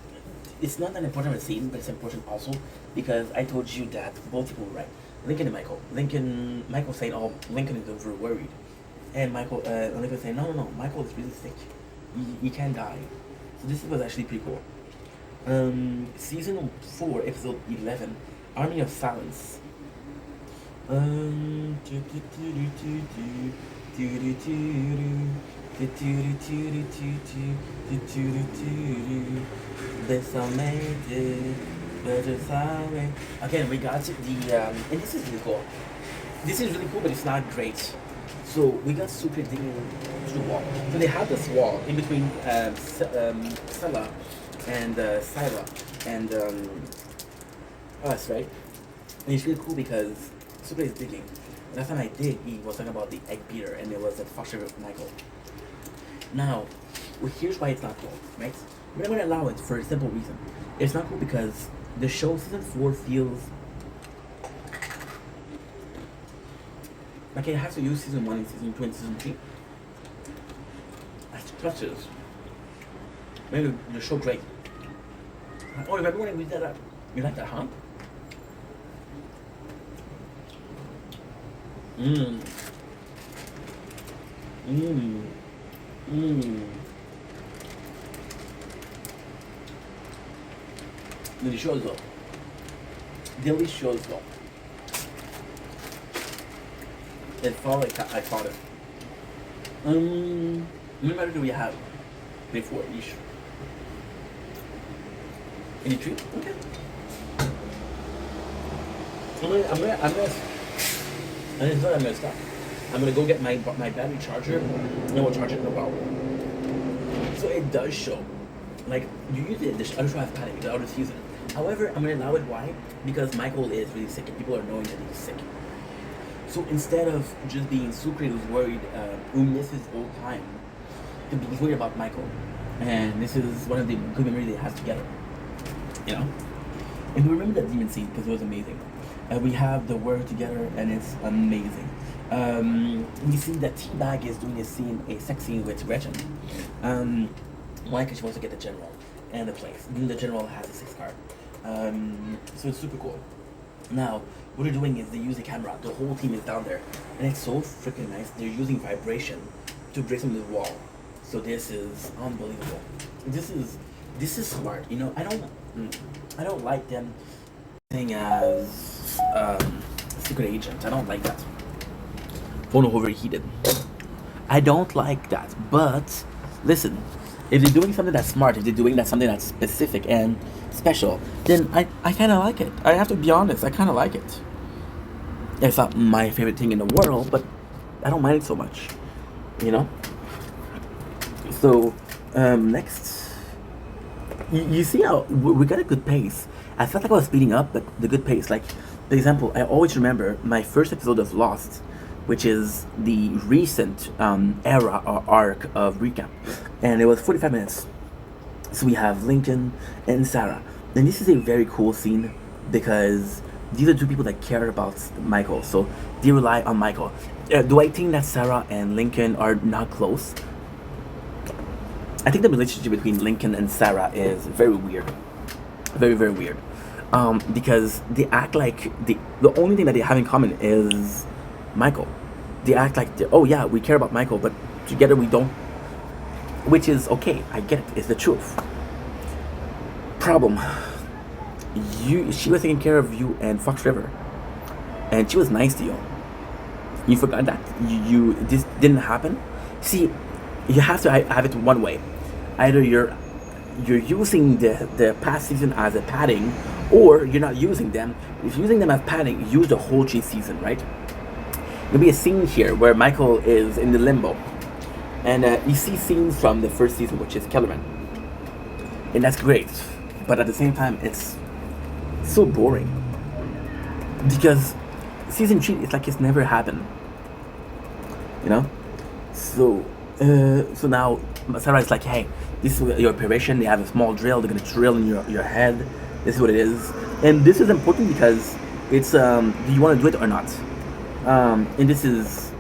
it's not that important of a scene, but it's important also because I told you that both people were right. Lincoln and Michael. Michael saying, "Oh, Lincoln is over worried," and Lincoln saying, "No, Michael is really sick. He can't die." So this was actually pretty cool. Season 4, episode 11, Army of Silence. Again, we got the and this is really cool. This is really cool, but it's not great. So we got Sucre digging to the wall. So they have this wall in between Scylla and Syra and us, right? And it's really cool because Sucre is digging. Last time I did, he was talking about the egg beater, and it was a foster with Michael. Now, here's why it's not cool, right? We're not going to allow it for a simple reason. It's not cool because the show season 4 feels like it has to use season 1 and season 2 and season 3 as touches. Maybe the show great. Oh, if everyone read that up, you like that, huh? Delicioso. Delicioso. It felt like I thought it. How many matter do we have before each? 83? Okay. And it's not I'm gonna stop. I'm gonna go get my battery charger and we'll charge it in a while. So it does show. Like you use it, the other show has panic, the other season. However, I'm gonna allow it. Why? Because Michael is really sick and people are knowing that he's sick. So instead of just being Sucre who's worried, who misses old time, he's worried about Michael. And this is one of the good memories they have together. you know. And we remember that demon scene because it was amazing. We have the work together, and it's amazing. We see that T-Bag is doing a sex scene with Gretchen. Why? Because she wants to get the general and the place. The general has a 6 card. So it's super cool. Now, what they're doing is they use the camera. The whole team is down there, and it's so freaking nice. They're using vibration to break into the wall. So this is unbelievable. This is smart. You know, I don't like them thing as secret agent. I don't like that. Phone overheated. I don't like that. But listen, if they're doing something that's smart, if they're doing something that's specific and special, then I kind of like it. I have to be honest. I kind of like it. It's not my favorite thing in the world, but I don't mind it so much. You know. So next, you see how we got a good pace. I felt like I was speeding up, but the good pace. Like, for example, I always remember my first episode of Lost, which is the recent era or arc of recap, and it was 45 minutes. So we have Lincoln and Sarah, and this is a very cool scene because these are 2 people that care about Michael, so they rely on Michael. Do I think that Sarah and Lincoln are not close? I think the relationship between Lincoln and Sarah is very weird. Very, very weird. Because they act like the only thing that they have in common is Michael. They act like, oh yeah, we care about Michael, but together we don't. Which is okay, I get it, it's the truth. Problem. She was taking care of you and Fox River. And she was nice to you. You forgot that? This didn't happen? See, you have to have it one way. Either you're using the past season as a padding, or you're not using them. If you're using them as padding, use the whole G season, right? There'll be a scene here where Michael is in the limbo, and you see scenes from the first season, which is Kellerman, and that's great. But at the same time, it's so boring because season 3, it's like it's never happened, you know. So now Sarah is like, hey, this is your operation. They have a small drill. They're gonna drill in your head. This is what it is, and this is important because it's do you want to do it or not? And this is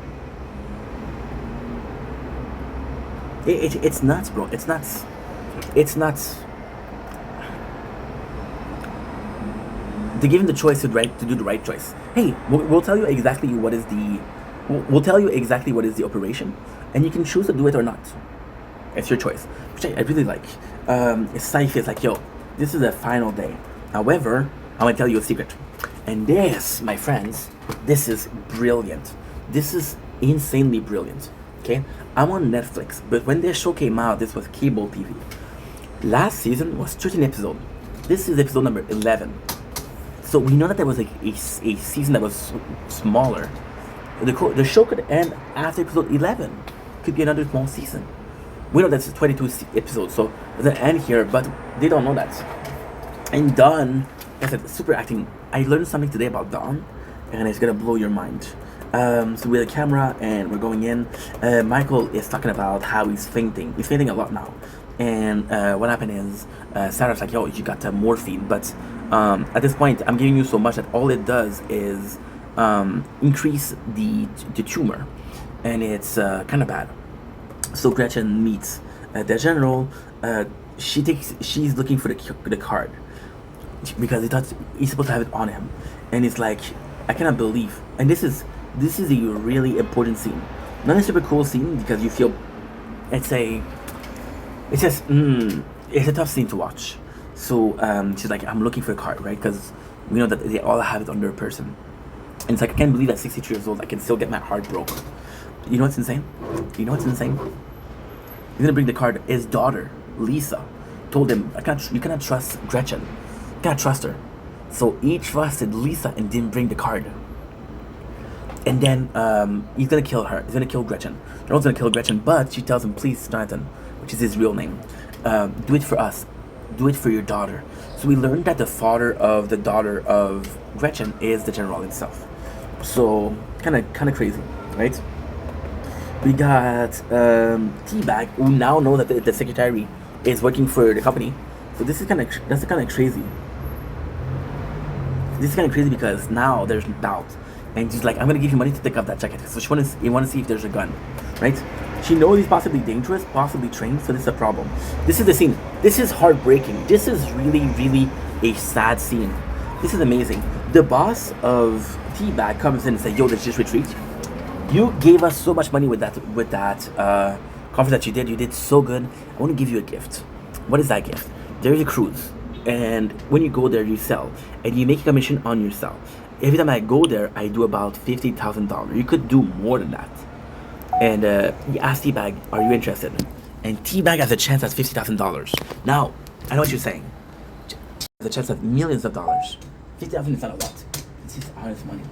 it's nuts, bro. It's nuts. It's nuts. They're given the choice to do the right choice. Hey, we'll tell you exactly what is the operation, and you can choose to do it or not. It's your choice, which I really like. Saif is like, yo, this is the final day. However, I'm gonna tell you a secret. And this, my friends, this is brilliant. This is insanely brilliant. Okay? I'm on Netflix, but when this show came out, this was cable TV. Last season was 13 episodes. This is episode number 11. So we know that there was like a season that was smaller. The show could end after episode 11. Could be another small season. We know that's 22 episodes, so it doesn't end here, but they don't know that. And Dawn, like I said, super acting. I learned something today about Dawn, and it's gonna blow your mind. So we have a camera, and we're going in. Michael is talking about how he's fainting. He's fainting a lot now. And what happened is, Sarah's like, yo, you got morphine. But at this point, I'm giving you so much that all it does is increase the tumor. And it's kind of bad. So Gretchen meets the general. She's looking for the card because he thought he's supposed to have it on him, and it's like, I cannot believe. And this is a really important scene, not a super cool scene because you feel it's a tough scene to watch. So she's like, I'm looking for a card, right? Because we know that they all have it on their person, and it's like, I can't believe at 63 years old I can still get my heart broke. You know what's insane? He's gonna bring the card. His daughter, Lisa, told him, you cannot trust Gretchen. You cannot trust her. So he trusted Lisa and didn't bring the card. And then he's gonna kill her. He's gonna kill Gretchen. General's gonna kill Gretchen, but she tells him, please, Jonathan, which is his real name, do it for us. Do it for your daughter. So we learned that the father of the daughter of Gretchen is the general himself. So kind of crazy, right? We got T-Bag, who now know that the secretary is working for the company. So this is kind of crazy. This is kind of crazy because now there's doubt, and she's like, "I'm gonna give you money to pick up that jacket." So she want to see if there's a gun, right? She knows he's possibly dangerous, possibly trained. So this is a problem. This is the scene. This is heartbreaking. This is really a sad scene. This is amazing. The boss of T-Bag comes in and says, "Yo, let's just retreat. You gave us so much money with that conference that you did. You did so good. I want to give you a gift. What is that gift? There's a cruise, and when you go there, you sell, and you make a commission on your sell. Every time I go there, I do about $50,000. You could do more than that." And he asked T-Bag, "Are you interested?" And T-Bag has a chance at $50,000. Now, I know what you're saying. Has a chance at millions of dollars. 50,000 is not a lot. This is honest money,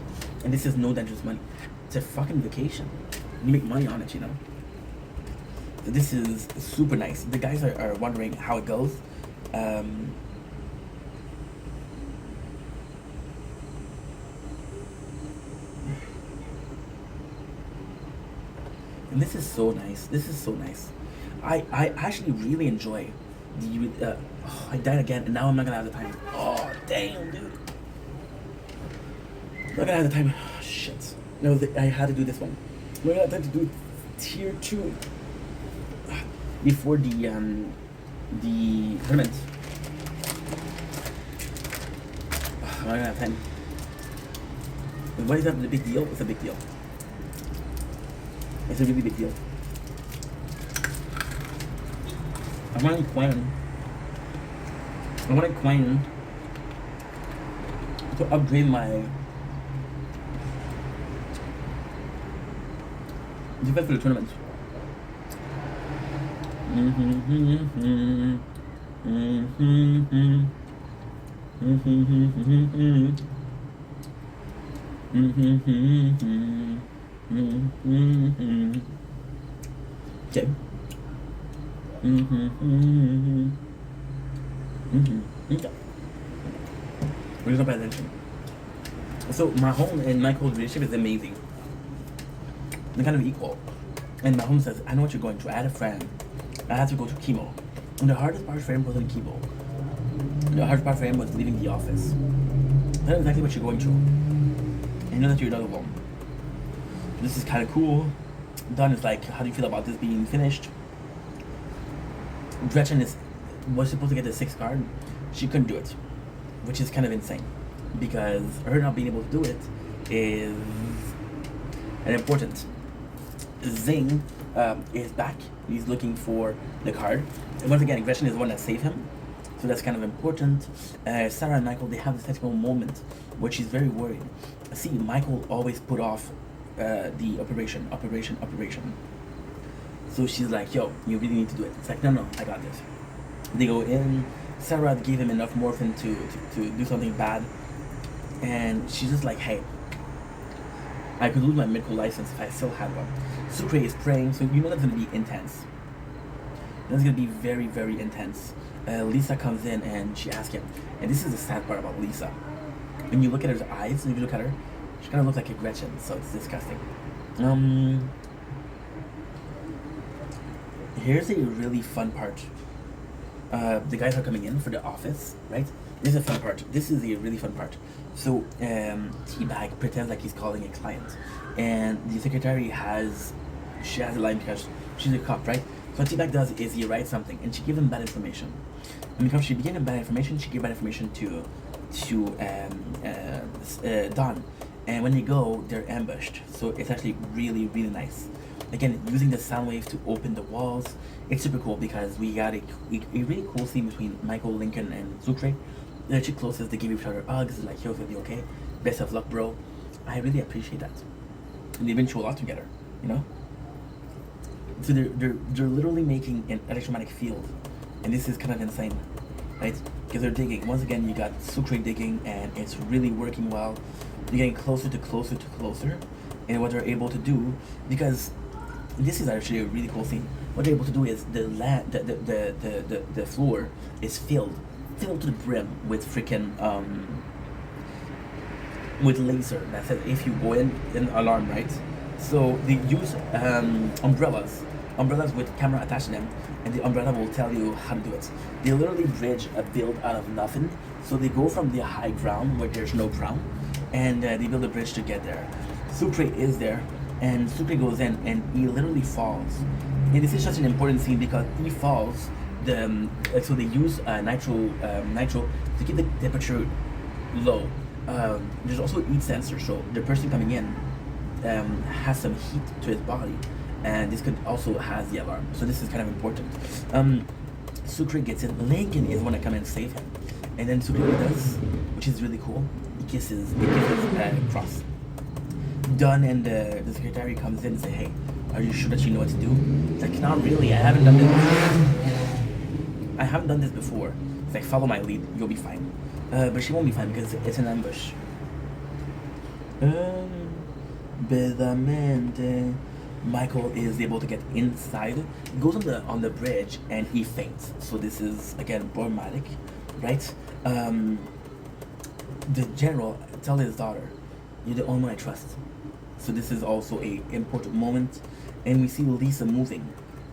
and this is no dangerous money. It's a fucking vacation. You make money on it, you know. This is super nice. The guys are wondering how it goes. And this is so nice. This is so nice. I actually really enjoy the. I died again, and now I'm not gonna have the time. Oh damn, dude. I'm not gonna have the time. Oh, shit. No, I had to do this one. I'm gonna have time to do tier 2 before the tournament. I'm not gonna have time. And what is that the big deal? It's a big deal. It's a really big deal. I wanted Quinn to upgrade my defense for the tournament. Okay. Okay. We're just not paying attention. So Mahone and Michael's relationship is amazing. They're kind of equal. And Mahone says, "I know what you're going through. I had a friend. I had to go to chemo. And the hardest part for him wasn't chemo. The hardest part for him was leaving the office. I know exactly what you're going through. And you know that you're not alone. This is kind of cool." Don is like, "How do you feel about this being finished?" Gretchen was supposed to get the 6th card. She couldn't do it, which is kind of insane, because her not being able to do it is important. Zing is back. He's looking for the card. And once again, Gretchen is the one that saved him, so that's kind of important. Sarah and Michael, they have this technical moment where she's very worried. See, Michael always put off the operation. So she's like, "Yo, you really need to do it." It's like, no, I got this. They go in. Sarah gave him enough morphine to do something bad, and she's just like, "Hey, I could lose my medical license if I still had one." Sucre is praying, so you know that's gonna be intense. That's gonna be very, very intense. Lisa comes in and she asks him, and this is the sad part about Lisa. When you look at her eyes, if you look at her, she kind of looks like a Gretchen, so it's disgusting. Here's a really fun part. The guys are coming in for the office, right? This is a fun part. This is a really fun part. So T-Bag pretends like he's calling a client, and the secretary has a line because she's a cop, right? So what T-Bag does is he writes something, and she gives him bad information. And because she gave him bad information, she gave bad information to Don. And when they go, they're ambushed. So it's actually really, really nice. Again, using the sound wave to open the walls. It's super cool because we got a really cool scene between Michael, Lincoln, and Sucre. They're actually closest. They give each other hugs. Like, "Yo, it's gonna be okay. Best of luck, bro." I really appreciate that. And they've been through a lot together, you know? So they're literally making an electromagnetic field. And this is kind of insane, right? Because they're digging. Once again, you got Sucre digging, and it's really working well. You're getting closer to closer. And what they're able to do, because this is actually a really cool scene. What they're able to do is the floor is filled to the brim with freaking with laser that says if you go in, an alarm, right? So they use umbrellas umbrellas with camera attached to them, and the umbrella will tell you how to do it. They literally bridge a build out of nothing. So they go from the high ground where there's no ground, and they build a bridge to get there. Sucre is there, and Sucre goes in, and he literally falls. And this is such an important scene because he falls. So they use nitro to keep the temperature low. There's also a heat sensor, so the person coming in has some heat to his body, and this could also has the alarm. So this is kind of important. Sucre gets in. Lincoln is the one that come and save him, and then Sucre does, which is really cool. He kisses Cross. Dunn and the secretary comes in and say, "Hey, are you sure that you know what to do?" It's like, "Not really. I haven't done this before. It's like, "Follow my lead. You'll be fine." But she won't be fine because it's an ambush. Michael is able to get inside. He goes on the bridge and he faints. So this is again problematic, right? The general tells his daughter, "You're the only one I trust." So this is also a important moment, and we see Lisa moving,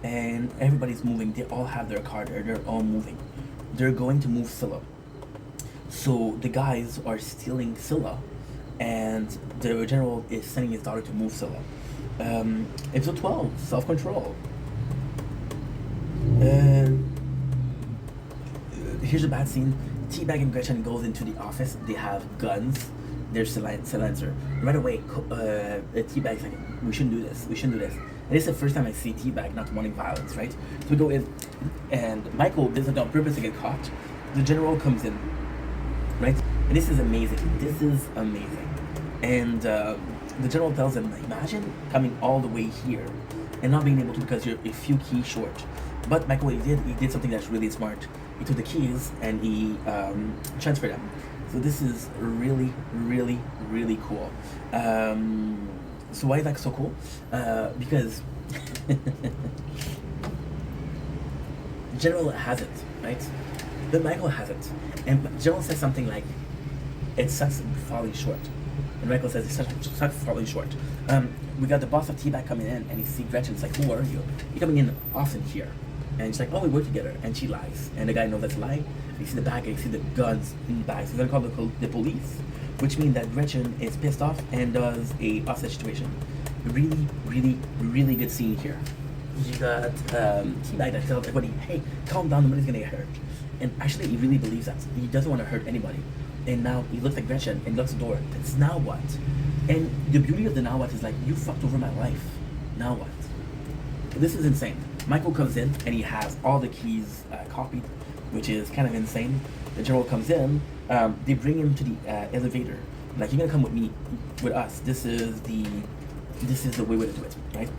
and everybody's moving. They all have their car there. They're all moving. They're going to move Scylla. So the guys are stealing Scylla, and the general is sending his daughter to move Scylla. Episode 12, self-control. Here's a bad scene. T-Bag and Gretchen goes into the office. They have guns. There's silencer. Right away, T-Bag's like, we shouldn't do this. And this is the first time I see T-Bag not wanting violence, right? So we go in, and Michael does it on purpose to get caught. The general comes in, right? And this is amazing. And the general tells him, imagine coming all the way here and not being able to because you're a few keys short. But Michael, he did something that's really smart. He took the keys and he transferred them. So this is really, really, really cool. So why is that so cool? Because General has it, right? But Michael has it. And General says something like, "It sucks falling short." And Michael says, "It sucks falling short." We got the boss of T-Bag coming in, and he sees Gretchen. It's like, "Who are you? You're coming in often here." And she's like, "Oh, we work together." And she lies. And the guy knows that's a lie. You see the bag, you see the guns in the bag. So they're called the police, which means that Gretchen is pissed off and does a hostage situation. Really, really, really good scene here. You got T-Bag that tells everybody, "Hey, calm down, nobody's gonna get hurt." And actually, he really believes that. He doesn't want to hurt anybody. And now he looks at Gretchen and locks the door. It's now what? And the beauty of the now what is like, you fucked over my life. Now what? This is insane. Michael comes in and he has all the keys copied, which is kind of insane. The general comes in. They bring him to the elevator. Like, "You're gonna come with us. This is the way to do it, right?"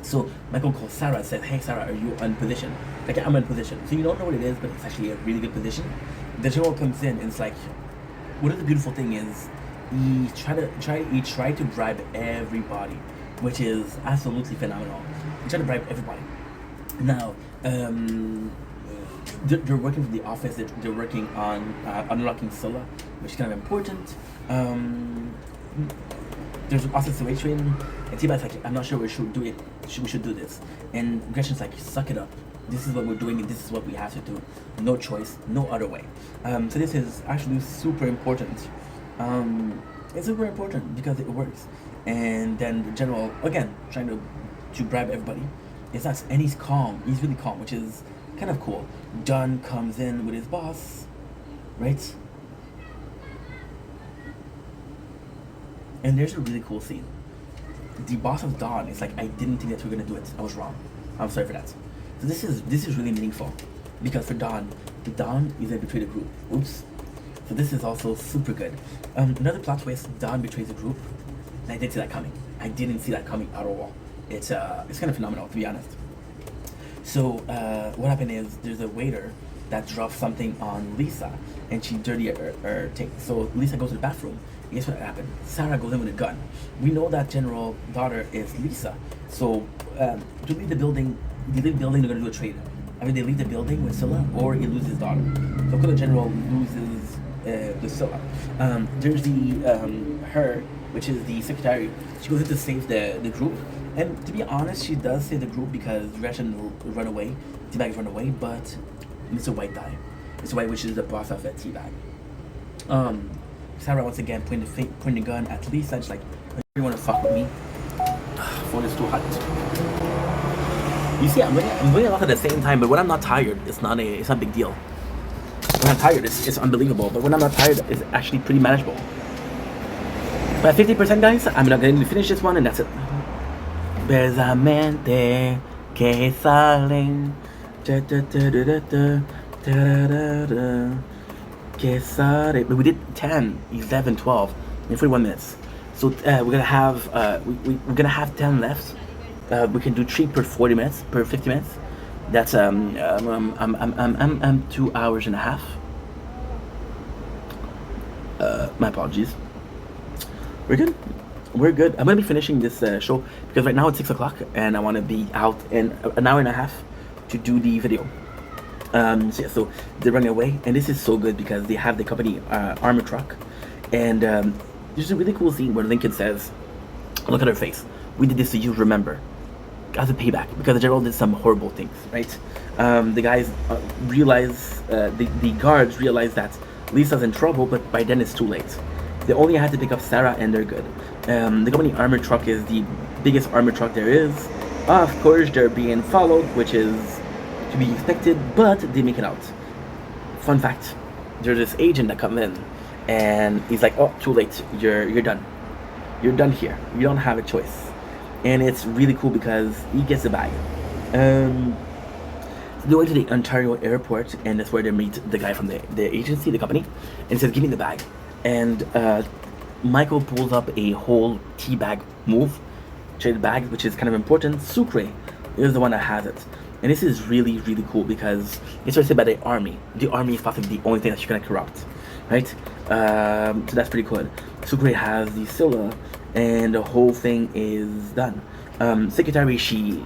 So Michael calls Sarah and says, "Hey Sarah, are you in position?" Like, "I'm in position." So you don't know what it is, but it's actually a really good position. The general comes in and it's like, what the beautiful thing is, he tried to bribe everybody, which is absolutely phenomenal. He tried to bribe everybody. Now, they're working from the office. They're working on unlocking Scylla, which is kind of important. There's an office situation, and T-Bag's like, "I'm not sure we should do it. We should do this." And Gretchen's like, "Suck it up. This is what we're doing, and this is what we have to do. No choice, no other way." So this is actually super important. It's super important because it works. And then the general, again, trying to bribe everybody. It's nuts, and he's calm. He's really calm, which is kind of cool. Dunn comes in with his boss, right? And there's a really cool scene. The boss of Dawn is like, "I didn't think that we were gonna do it. I was wrong. I'm sorry for that." So this is really meaningful, because for Dawn is gonna betray the group. Oops. So this is also super good. Another plot twist: Dawn betrays the group. And I didn't see that coming. I didn't see that coming at all. It's kind of phenomenal, to be honest. So what happened is there's a waiter that drops something on Lisa, and she dirty her thing. So Lisa goes to the bathroom. Guess what happened? Sarah goes in with a gun. We know that general daughter is Lisa. So to leave the building, they're gonna do a trade. Either they leave the building with Scylla, or he loses his daughter. So the general loses the Scylla. There's the her, which is the secretary. She goes in to save the group, And to be honest, she does say the group because Gretchen will run away, Teabag run away, but Mr. White died. Mr. White, which is the boss of Teabag. Sarah once again pointing the gun at Lisa, just like, you want to fuck with me? Phone is too hot. You see, I'm doing a lot at the same time, but when I'm not tired, it's not a big deal. When I'm tired, it's unbelievable, but when I'm not tired, it's actually pretty manageable. But 50%, guys, I'm not going to finish this one, and that's it. Besamente que salen, que sale. But we did 10, 11, 12 in 41 minutes. So we're gonna have we're gonna have 10 left. We can do 3 per 40 minutes, per 50 minutes. That's 2 hours and a half. My apologies. We're good. We're good. I'm gonna be finishing this show because right now it's 6 o'clock and I want to be out in an hour and a half to do the video. So they're running away, and this is so good because they have the company armor truck, and there's a really cool scene where Lincoln says, "Look at her face. We did this to you. Remember, as a payback because the general did some horrible things, right?" The guys realize, the guards realize that Lisa's in trouble, but by then it's too late. They only had to pick up Sarah, and they're good. The company armor truck is the biggest armor truck there is. Of course, they're being followed, which is to be expected, but they make it out. Fun fact: there's this agent that comes in, and he's like, "Oh, too late. You're done. You're done here. You don't have a choice." And it's really cool because he gets the bag. They went to the Ontario airport, and that's where they meet the guy from the agency, the company, and says, "Give me the bag." And Michael pulls up a whole tea bag move, traded bags, which is kind of important. Sucre is the one that has it. And this is really, really cool because it's trusted by the army. The army is possibly the only thing that you're gonna corrupt, right? So that's pretty cool. Sucre has the Scylla, and the whole thing is done. Secretary, she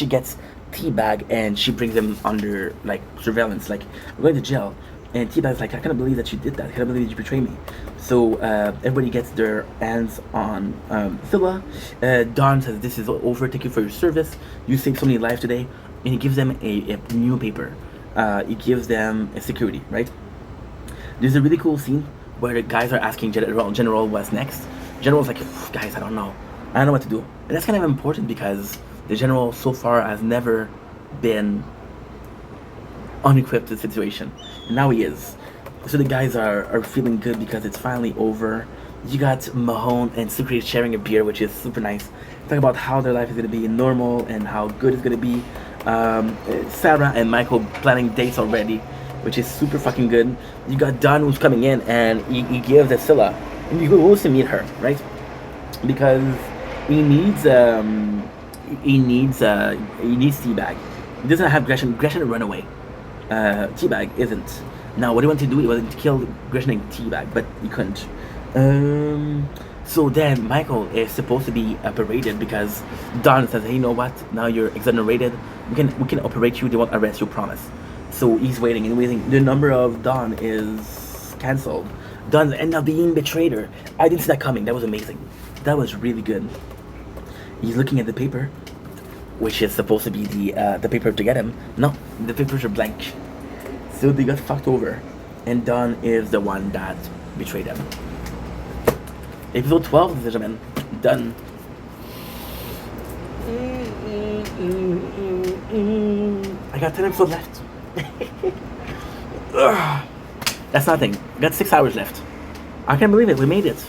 gets Teabag and she brings him under like surveillance, like we're going to jail. And Teabag's like, "I can't believe that you did that. I can't believe that you betrayed me." So everybody gets their hands on Scylla. Don says, "This is over. Thank you for your service. You saved so many lives today." And he gives them a new paper. He gives them a security, right? There's a really cool scene where the guys are asking General what's next. General's like, "Guys, I don't know what to do." And that's kind of important because the general so far has never been unequipped to the situation, and now he is. So the guys are feeling good because it's finally over. You got Mahone and Sucre sharing a beer, which is super nice. Talk about how their life is going to be normal and how good it's going to be. Sarah and Michael planning dates already, which is super fucking good. You got Don who's coming in, and he gives a Scylla, and he goes to meet her, right? Because he needs Teabag. He doesn't have Gretchen. Gretchen run away. Teabag isn't. Now, what he wanted to do, he wanted to kill Gretchen and Teabag, but he couldn't. So then Michael is supposed to be paraded because Don says, "Hey, you know what? Now you're exonerated. We can operate you. They won't arrest you, promise." So he's waiting and waiting. The number of Don is cancelled. Don ended up being betrayed her. I didn't see that coming. That was amazing. That was really good. He's looking at the paper, which is supposed to be the paper to get him. No, the papers are blank. So they got fucked over, and Don is the one that betrayed them. Episode 12, ladies and gentlemen, done. I got 10 episodes left. That's nothing. I got 6 hours left. I can't believe it. We made it.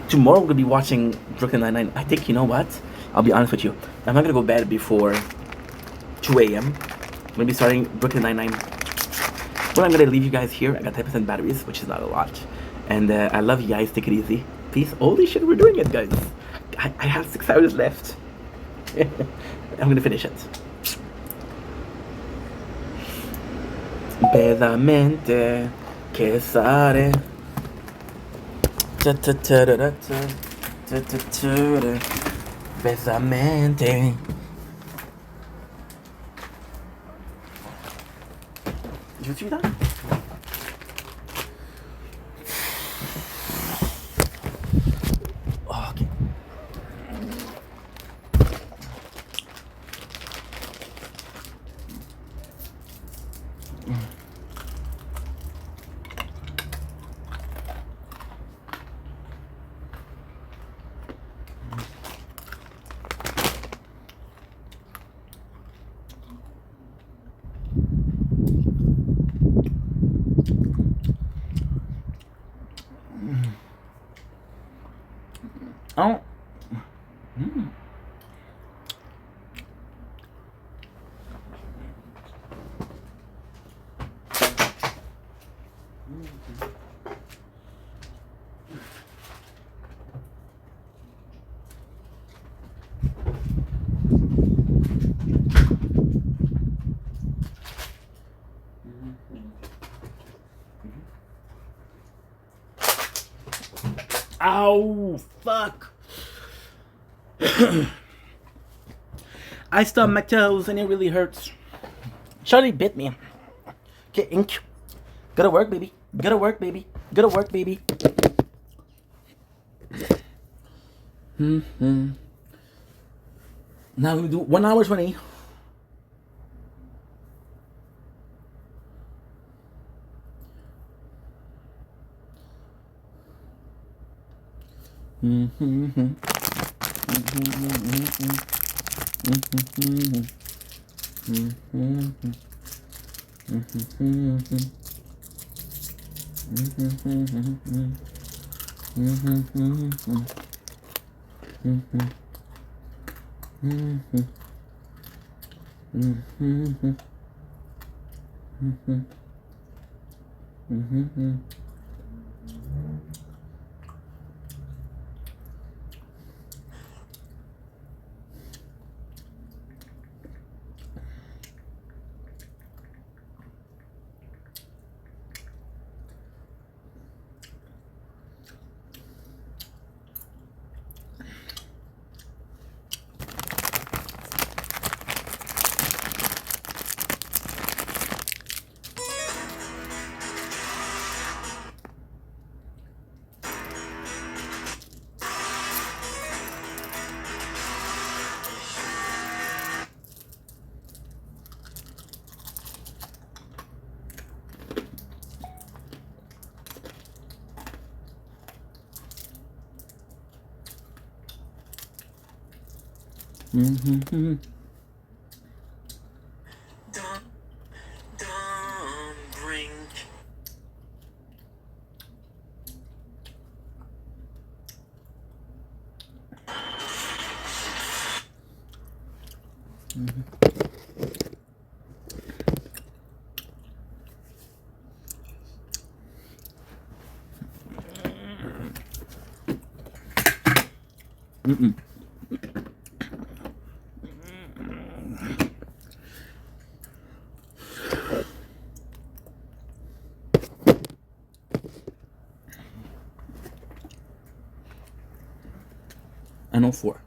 Tomorrow we're gonna be watching Brooklyn Nine-Nine. I think, you know what? I'll be honest with you. I'm not gonna go to bed before 2 a.m. I'm gonna be starting Brooklyn Nine-Nine. Well, I'm gonna leave you guys here. I got 10% batteries, which is not a lot. And I love you guys. Take it easy. Peace. Holy shit, we're doing it, guys. I have 6 hours left. I'm gonna finish it. Pedamente que sare. Besamente. Did you see that? Oh, okay. Oh. Mm. Ow, fuck. I stubbed my toes and it really hurts. Charlie bit me. Get ink. Gotta work, baby. Gotta work, baby. Gotta work, baby. Now we do 1 hour 20. Don't bring. I know 4.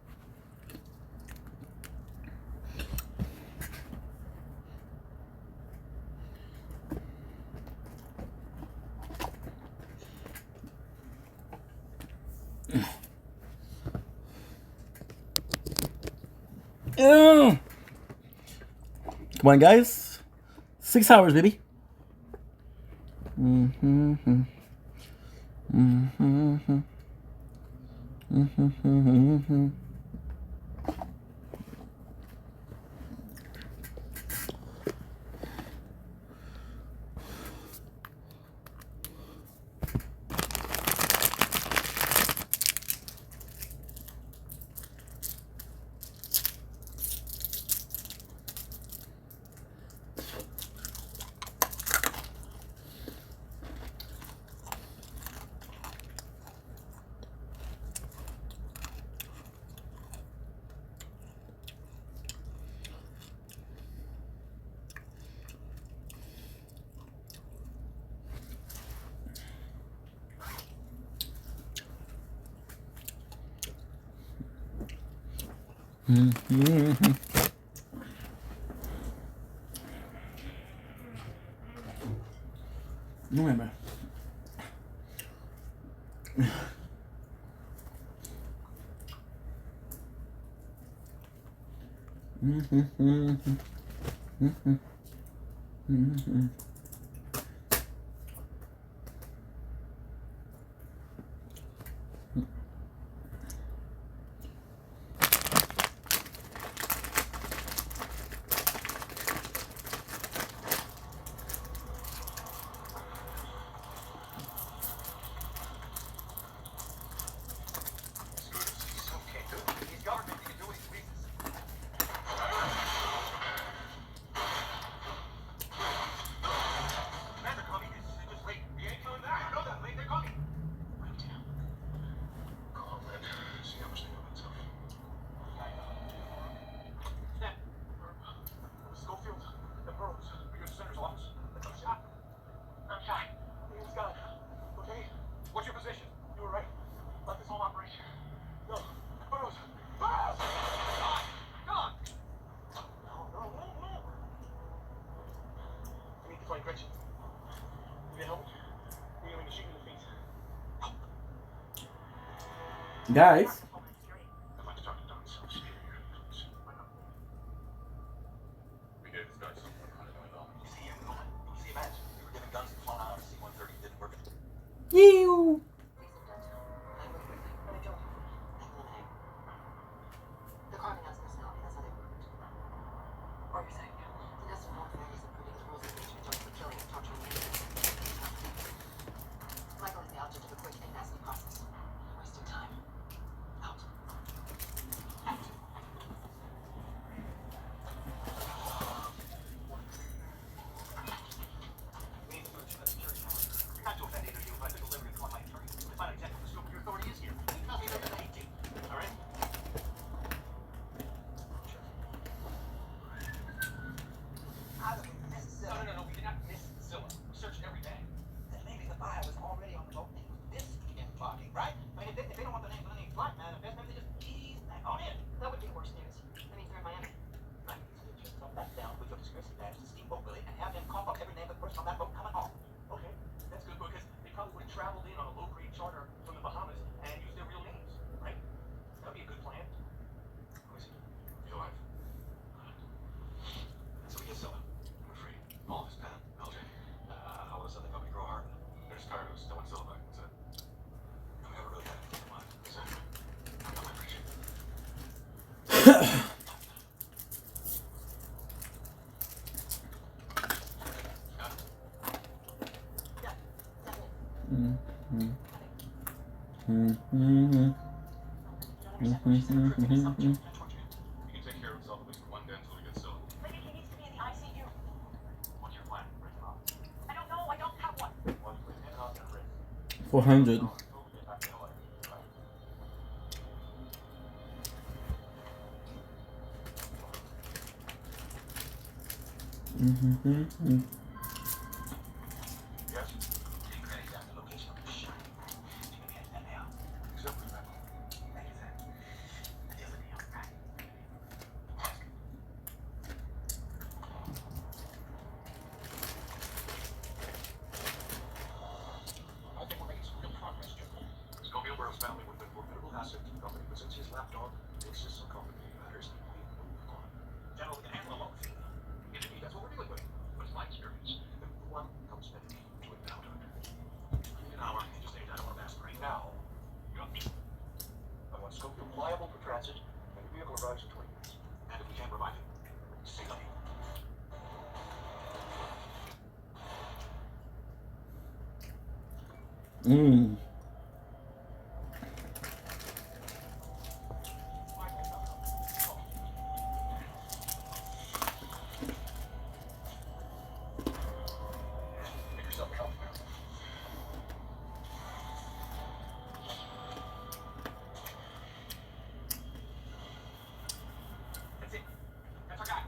Come on, guys. 6 hours, baby. Remember. Guys, I'd like to talk to Don's superior. We gave this guy something like $100 million. You see, you see, Matt, you were giving guns and flying out on a C-130 didn't work. you. The carving out personality, that's how they work. Or you're saying, the Nestor warfare is improving the rules of nature just for killing and torturing humans. Michael is the object of a quick and nasty process. Wasting time. Out. Out. We need to put you in security. You had to offend either of you if I took a liberty to call my attorney. To find out exactly what the scope of your authority is here. Nothing other than 18. All right? How do we miss Zilla? No, we did not miss Zilla. We searched every day. Then maybe the buyer was already on the boat and this body, right? I mean, if they don't want the name of any black manifest, maybe they just ease back on in. That would be worse news. That means they're in Miami. Right? So just come back down with your disgrace badge to Steamboat Willie and have him cough up every name of the person on that boat coming home. Okay, that's good because they probably would have traveled in on a low-grade charter from the Bahamas and used their real names, right? That would be a good plan. Who is he? He's alive. So we get Zilla. We're free. All of his pen. LJ. How will the Southern Company grow heart? They're just tired of us. They want Zilla back. That's it. And we never really had anything in mind. Exactly. I appreciate it. He can take care of himself at least for one day until we get Zilla. Maybe he needs to be in the ICU. What's your plan? Break him up. I don't know. I don't have one. Well, you put him out there, Rick. 400. Back to LA, right? Yes? Take credit down the location of the shot. You can get that now. Except for that. Thank you, sir. That is a deal, right? I think we're making some real progress, Jim. Spielberg's family would have been formidable asset to the company, but since his lapdog insists on complicating matters, we move on. General, we can handle a loan fee. Indeed, that's what we're dealing with. But it's my experience that one comes steady to it now, Doctor. An hour, and just ain't I don't want to aspirate now. You got me. I want Scope reliable for transit, and the vehicle arrives in 20 minutes. And if we can't provide it, say nothing. Make yourself comfortable. That's it. That's our guy.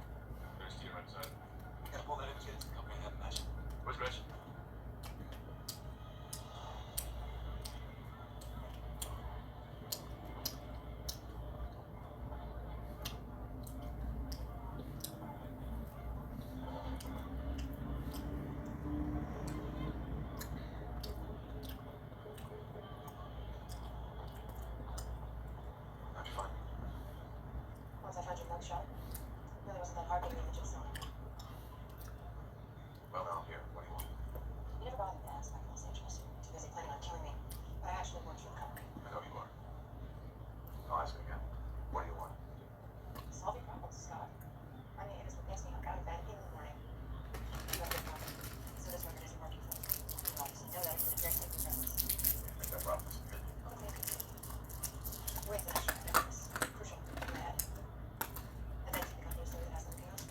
There's Tia right beside. We gotta pull that in and get into the company and have a match. Where's Gretchen? How'd you find me? Once I found your mugshot, really wasn't that hard getting images on. Well, now I'm here. What do you want? You never bothered to ask back in Los Angeles. Too busy planning on killing me. But I actually worked for the company. I know you are. I'll ask again. What do you want? Solve your problems, Scott. I mean, it is what makes me out of bed in the morning. You have good phone. So this record isn't working for me. You obviously know that it's a very safe presence. Make that promise. Wait, finish. It's crucial. In my head. And then keep the company so it has nothing else.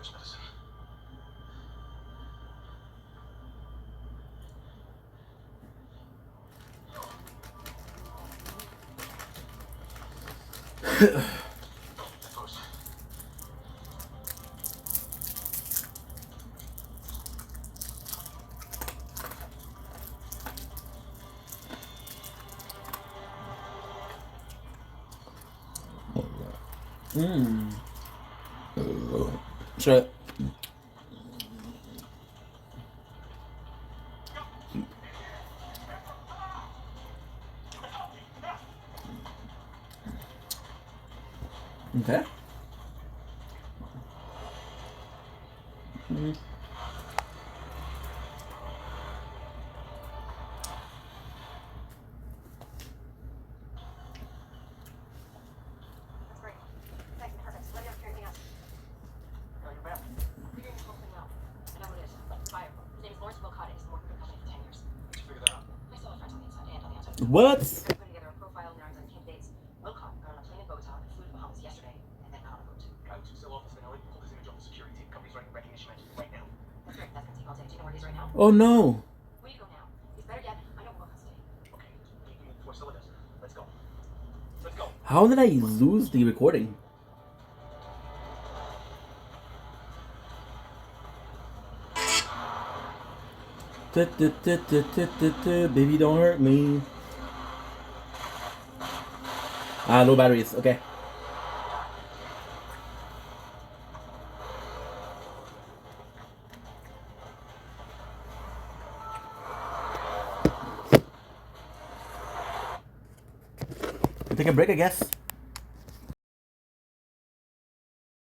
dangerous medicine. Post. Sure. Okay. That's great. Thanks, perfect. Let me know if you hear anything else. Are you back? Figuring this whole thing out. I know who it is. Fire. His name is Lawrence Wilcott. He's been working for the company for 10 years. Did you figure that out? I still have friends on the inside and on the outside. What? They're putting together a profile of narratives on candidates. Wilcott got on a plane in Bogota and flew to Bahamas yesterday, and then got on a boat. Guy looks still office. They know it. Pulled his image off the security team. Company's running recognition matches right now. That's great. That's gonna take all day. Do you know where he is right now? Oh no. We need to go now. He's better yet. I know Wilcott's staying. Okay. We can move before Scylla does. Let's go. Let's go. How did I lose the recording? Baby, don't hurt me. Ah, low batteries. Okay. Take a break, I guess.